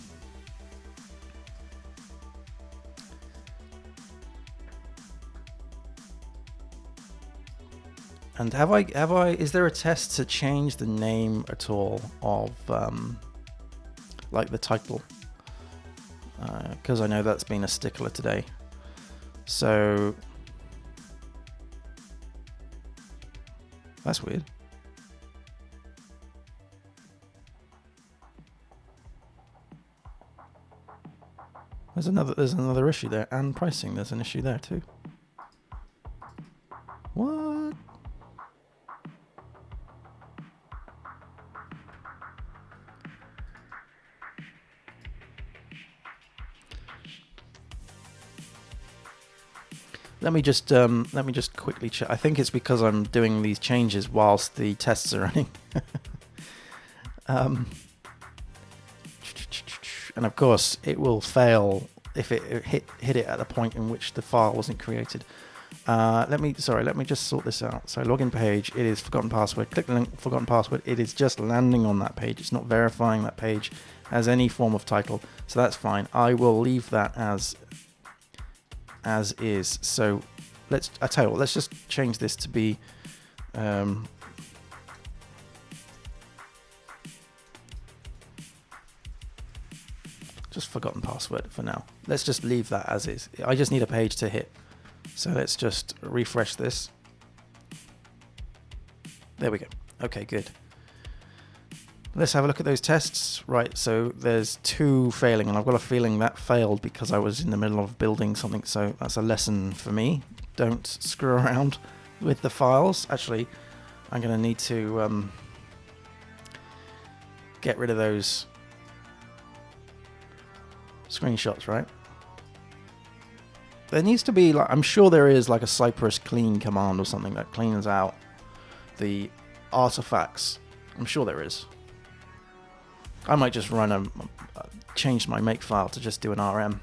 Speaker 1: And is there a test to change the name at all of like the title? Because I know that's been a stickler today. So that's weird. There's another issue there, and pricing. There's an issue there too. What? Let me just quickly check. I think it's because I'm doing these changes whilst the tests are running. And of course, it will fail if it hit it at the point in which the file wasn't created. Let me just sort this out. So login page, it is forgotten password. Click the link, forgotten password. It is just landing on that page. It's not verifying that page as any form of title. So that's fine. I will leave that as is. So I tell you what, let's just change this to be just forgotten password for now. Let's just leave that as is. I just need a page to hit. So let's just refresh this. There we go. Okay, good. Let's have a look at those tests. Right, so there's 2 failing, and I've got a feeling that failed because I was in the middle of building something, so that's a lesson for me. Don't screw around with the files. Actually, I'm going to need to get rid of those screenshots, right? There needs to be, like, I'm sure there is like a Cypress clean command or something that cleans out the artifacts. I'm sure there is. I might just run change my make file to just do an RM.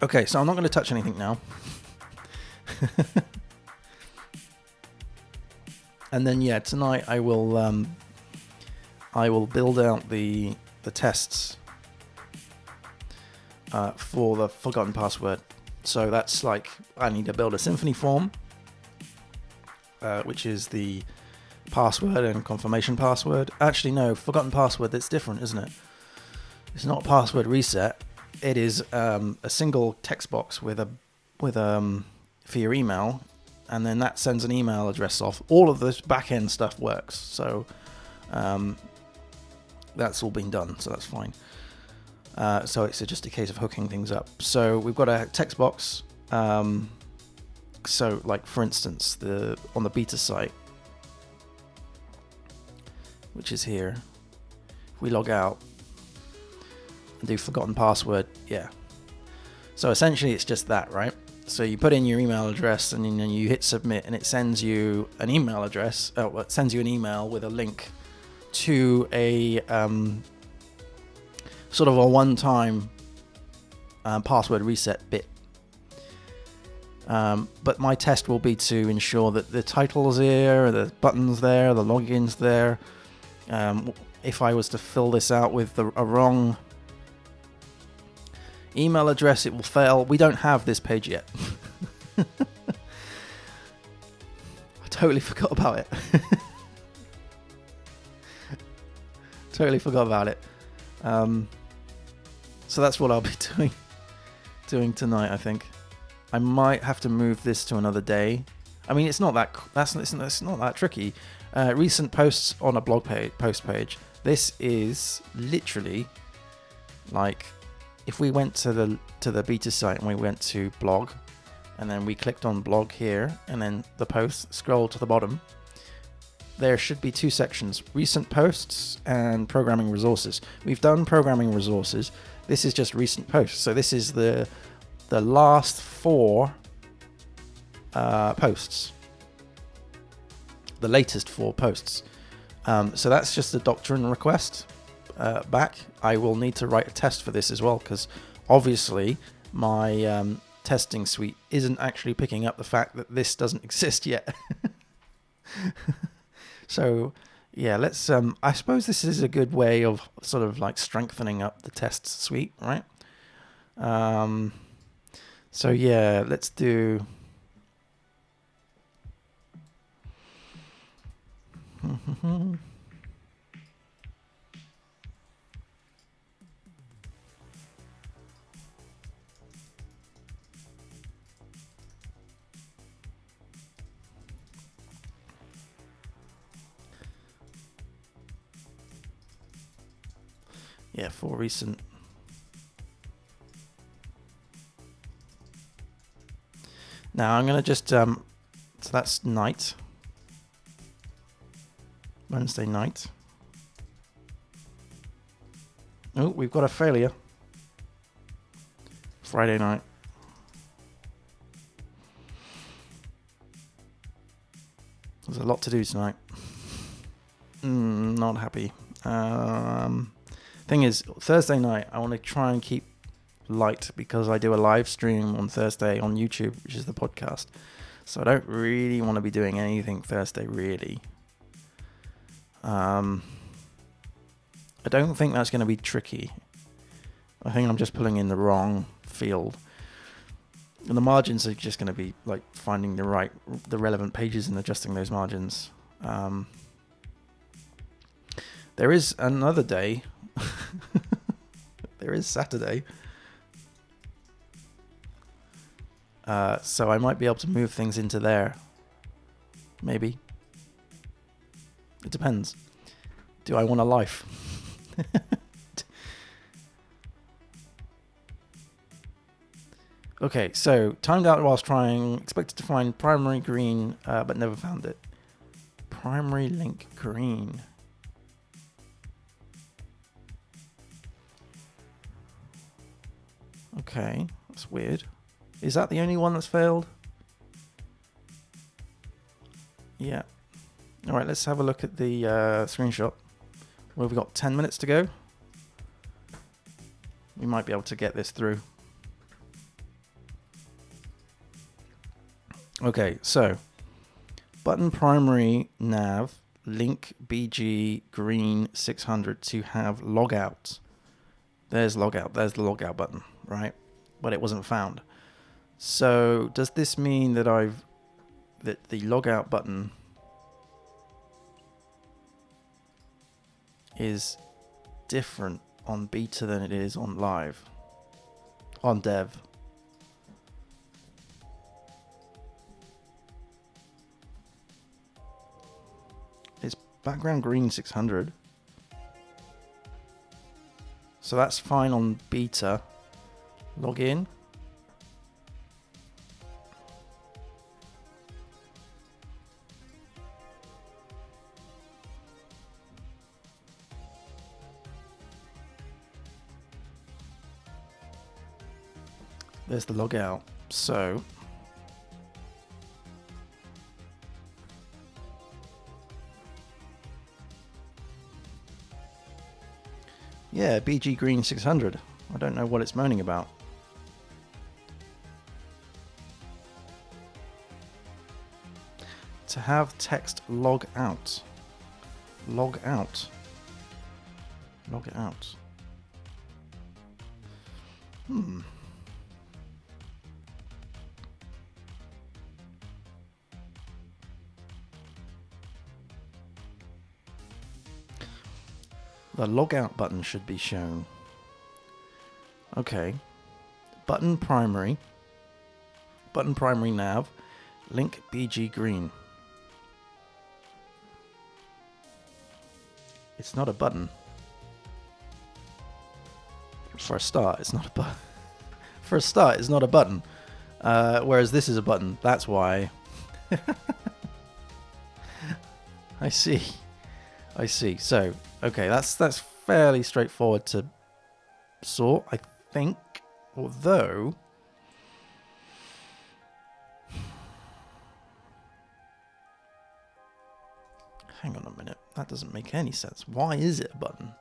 Speaker 1: Okay, so I'm not going to touch anything now. And then yeah, tonight I will build out the tests for the forgotten password. So that's like, I need to build a Symfony form, which is the password and confirmation password. Actually, no, forgotten password, that's different, isn't it? It's not password reset. It is a single text box with for your email, and then that sends an email address off. All of this back-end stuff works, so that's all been done, so that's fine. So it's just a case of hooking things up. So we've got a text box. So like, for instance, on the beta site, which is here, if we log out and do forgotten password, yeah. So essentially it's just that, right? So you put in your email address and then you hit submit, and it sends you an email address. It sends you an email with a link to a sort of a one-time password reset bit. But my test will be to ensure that the title's there, the button's there, the login's there. If I was to fill this out with a wrong email address, it will fail. We don't have this page yet. totally forgot about it. Totally forgot about it. So that's what I'll be doing tonight, I think. I might have to move this to another day. I mean, it's not that tricky. Recent posts on a blog post page. This is literally like if we went to the beta site and we went to blog, and then we clicked on blog here, and then the post, scroll to the bottom. There should be two sections: recent posts and programming resources. We've done programming resources. This is just recent posts. So this is the last 4 posts. The latest 4 posts. So that's just a doctrine request back. I will need to write a test for this as well, because obviously my testing suite isn't actually picking up the fact that this doesn't exist yet. So yeah, let's I suppose this is a good way of sort of like strengthening up the test suite, right? So yeah, let's do yeah, for recent. Now I'm gonna just so that's night, Wednesday night. Oh, we've got a failure. Friday night. There's a lot to do tonight. Not happy. Thing is, Thursday night I want to try and keep light, because I do a live stream on Thursday on YouTube, which is the podcast. So I don't really want to be doing anything Thursday, really. I don't think that's going to be tricky. I think I'm just pulling in the wrong field. And the margins are just going to be like finding the relevant pages and adjusting those margins. There is another day. There is Saturday. So I might be able to move things into there. Maybe. It depends. Do I want a life? Okay, so timed out whilst trying. Expected to find primary green, but never found it. Primary link green. Okay, that's weird. Is that the only one that's failed? Yeah. All right, let's have a look at the screenshot. Well, we've got 10 minutes to go. We might be able to get this through. Okay, so button primary nav link BG green 600 to have logout. There's logout. There's the logout button, right? But it wasn't found. So does this mean that that the logout button is different on beta than it is on live, on dev? It's background green 600. So that's fine on beta. Log in. There's the logout. So yeah, BG Green 600. I don't know what it's moaning about. To have text log out. Log out. Log it out. The logout button should be shown. Okay. Button primary nav, link BG green. It's not a button. For a start, it's not a button. For a start, it's not a button. Whereas this is a button. That's why. I see. So, okay, that's fairly straightforward to sort, I think. Although, hang on a minute. That doesn't make any sense. Why is it a button?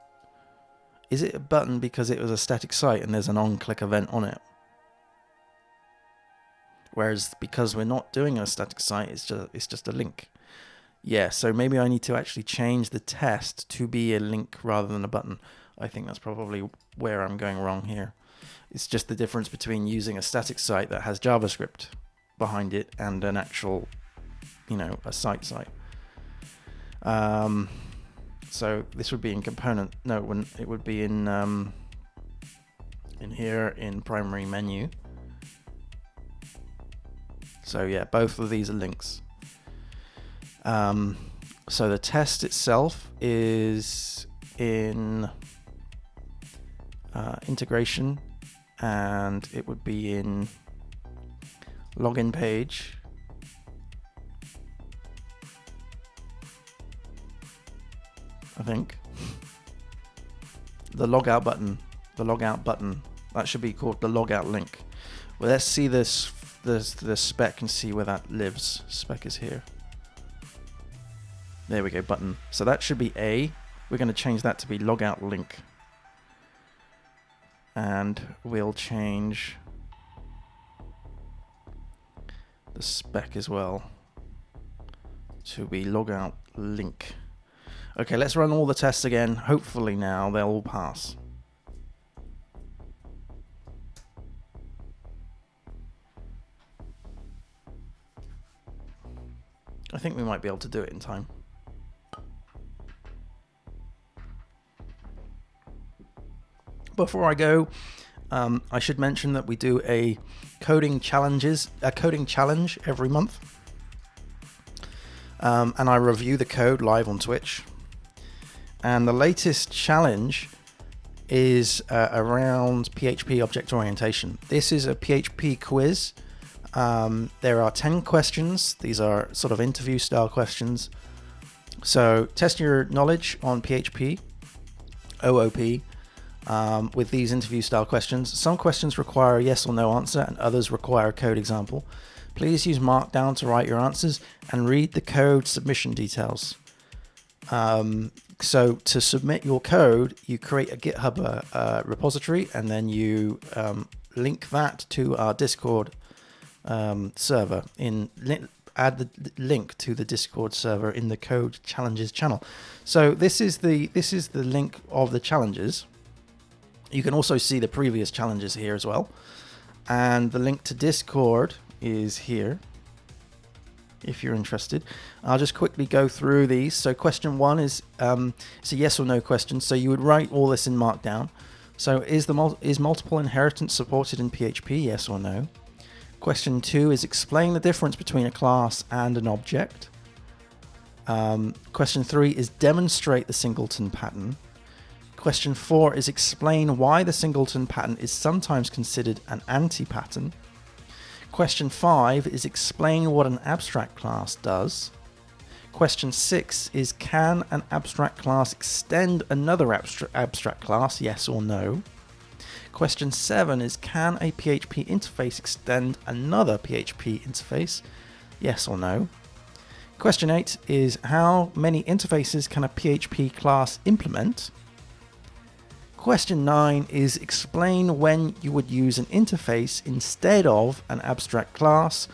Speaker 1: Is it a button because it was a static site and there's an on-click event on it? Whereas because we're not doing a static site, it's just a link. Yeah, so maybe I need to actually change the test to be a link rather than a button. I think that's probably where I'm going wrong here. It's just the difference between using a static site that has JavaScript behind it and an actual, a site. So this would be in component. No, it would be in here in primary menu. So yeah, both of these are links. So the test itself is in integration, and it would be in login page. I think the logout button, that should be called the logout link. Well, let's see the spec and see where that lives. Spec is here. There we go, button. So that should be A. We're going to change that to be logout link. And we'll change the spec as well to be logout link. Okay, let's run all the tests again. Hopefully now they'll all pass. I think we might be able to do it in time. Before I go, I should mention that we do a coding challenge every month. And I review the code live on Twitch. And the latest challenge is around PHP object orientation. This is a PHP quiz. There are 10 questions. These are sort of interview style questions. So test your knowledge on PHP, OOP, with these interview style questions. Some questions require a yes or no answer, and others require a code example. Please use Markdown to write your answers and read the code submission details. So to submit your code, you create a GitHub repository, and then you link that to our Discord server. Add the link to the Discord server in the code challenges channel. So this is the link of the challenges. You can also see the previous challenges here as well, and the link to Discord is here if you're interested. I'll just quickly go through these. So question 1 is it's a yes or no question. So you would write all this in Markdown. So is multiple inheritance supported in PHP? Yes or no. Question 2 is explain the difference between a class and an object. Question 3 is demonstrate the singleton pattern. Question 4 is explain why the singleton pattern is sometimes considered an anti-pattern. Question 5 is explain what an abstract class does. Question 6 is can an abstract class extend another abstract class, yes or no? Question 7 is can a PHP interface extend another PHP interface, yes or no? Question 8 is how many interfaces can a PHP class implement? Question 9 is explain when you would use an interface instead of an abstract class.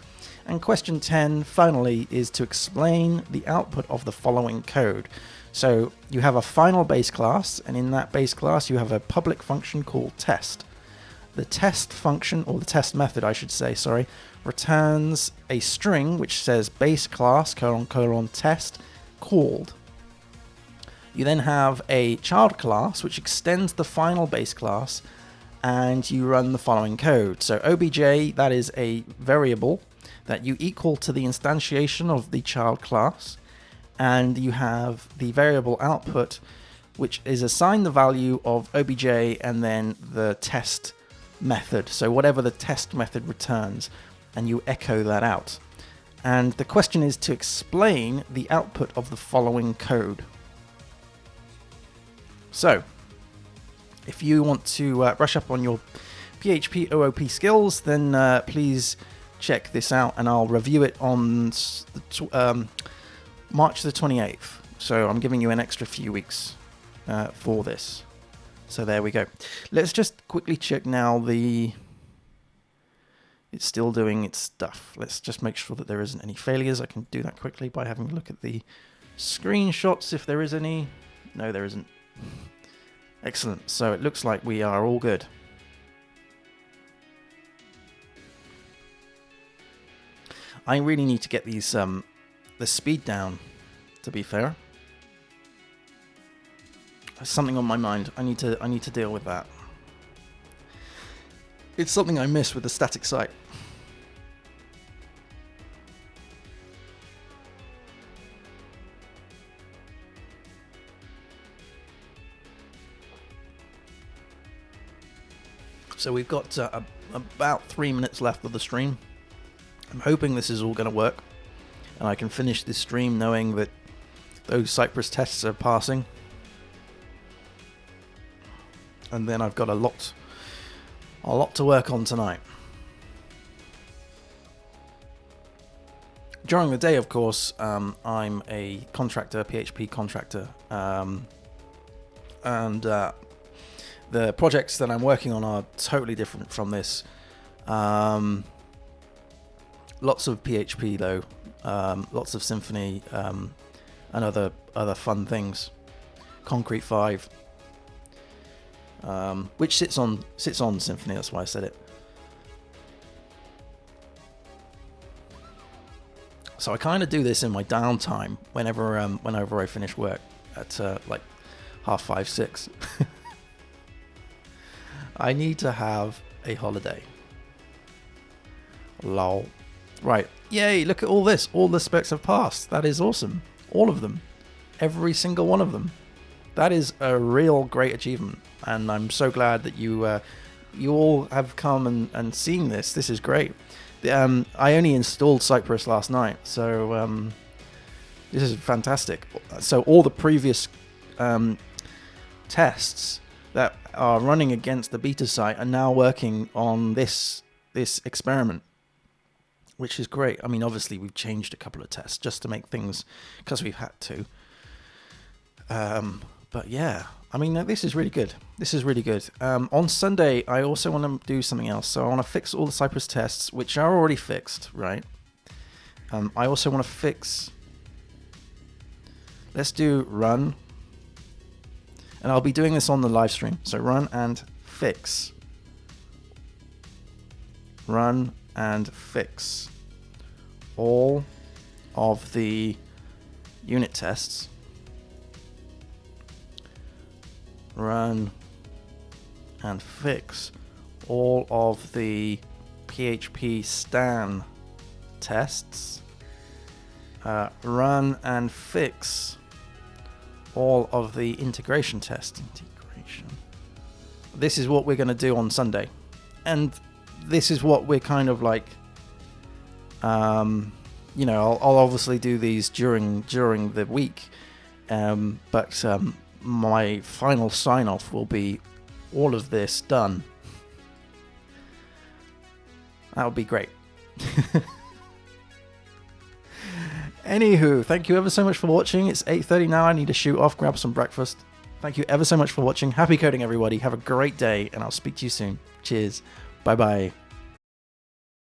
Speaker 1: And question 10, finally, is to explain the output of the following code. So you have a final base class, and in that base class you have a public function called test. The test function, or the test method I should say, returns a string which says base class : test called. You then have a child class, which extends the final base class, and you run the following code. So obj, that is a variable that you equal to the instantiation of the child class, and you have the variable output, which is assign the value of obj and then the test method. So whatever the test method returns, and you echo that out. And the question is to explain the output of the following code. So, if you want to brush up on your PHP OOP skills, then please check this out, and I'll review it on March the 28th. So I'm giving you an extra few weeks for this. So there we go. Let's just quickly check now it's still doing its stuff. Let's just make sure that there isn't any failures. I can do that quickly by having a look at the screenshots if there is any. No, there isn't. Excellent. So it looks like we are all good. I really need to get these the speed down, to be fair. There's something on my mind. I need to deal with that. It's something I miss with the static site. So we've got about 3 minutes left of the stream. I'm hoping this is all going to work, and I can finish this stream knowing that those Cypress tests are passing. And then I've got a lot to work on tonight. During the day, of course, I'm a contractor, PHP contractor, and the projects that I'm working on are totally different from this. Lots of PHP though, lots of Symfony, and other fun things. Concrete 5. Which sits on Symfony. That's why I said it. So I kind of do this in my downtime whenever I finish work at like 5:30, 6. I need to have a holiday. Lol. Right. Yay! Look at all this. All the specs have passed. That is awesome. All of them. Every single one of them. That is a real great achievement, and I'm so glad that you all have come and seen this. This is great. I only installed Cypress last night, so this is fantastic. So all the previous tests that are running against the beta site are now working on this experiment, which is great. I mean, obviously we've changed a couple of tests just to make things, because we've had to. But yeah, I mean, this is really good. This is really good. On Sunday, I also want to do something else. So I want to fix all the Cypress tests, which are already fixed, right? I also want to fix... Let's do run. And I'll be doing this on the live stream. So run and fix. Run and fix all of the unit tests. Run and fix all of the PHP stan tests. Run and fix all of the integration tests. This is what we're going to do on Sunday, and this is what we're kind of like. I'll obviously do these during the week, but my final sign-off will be all of this done. That would be great. Anywho, thank you ever so much for watching. It's 8:30 now. I need to shoot off, grab some breakfast. Thank you ever so much for watching. Happy coding, everybody. Have a great day, and I'll speak to you soon. Cheers. Bye-bye.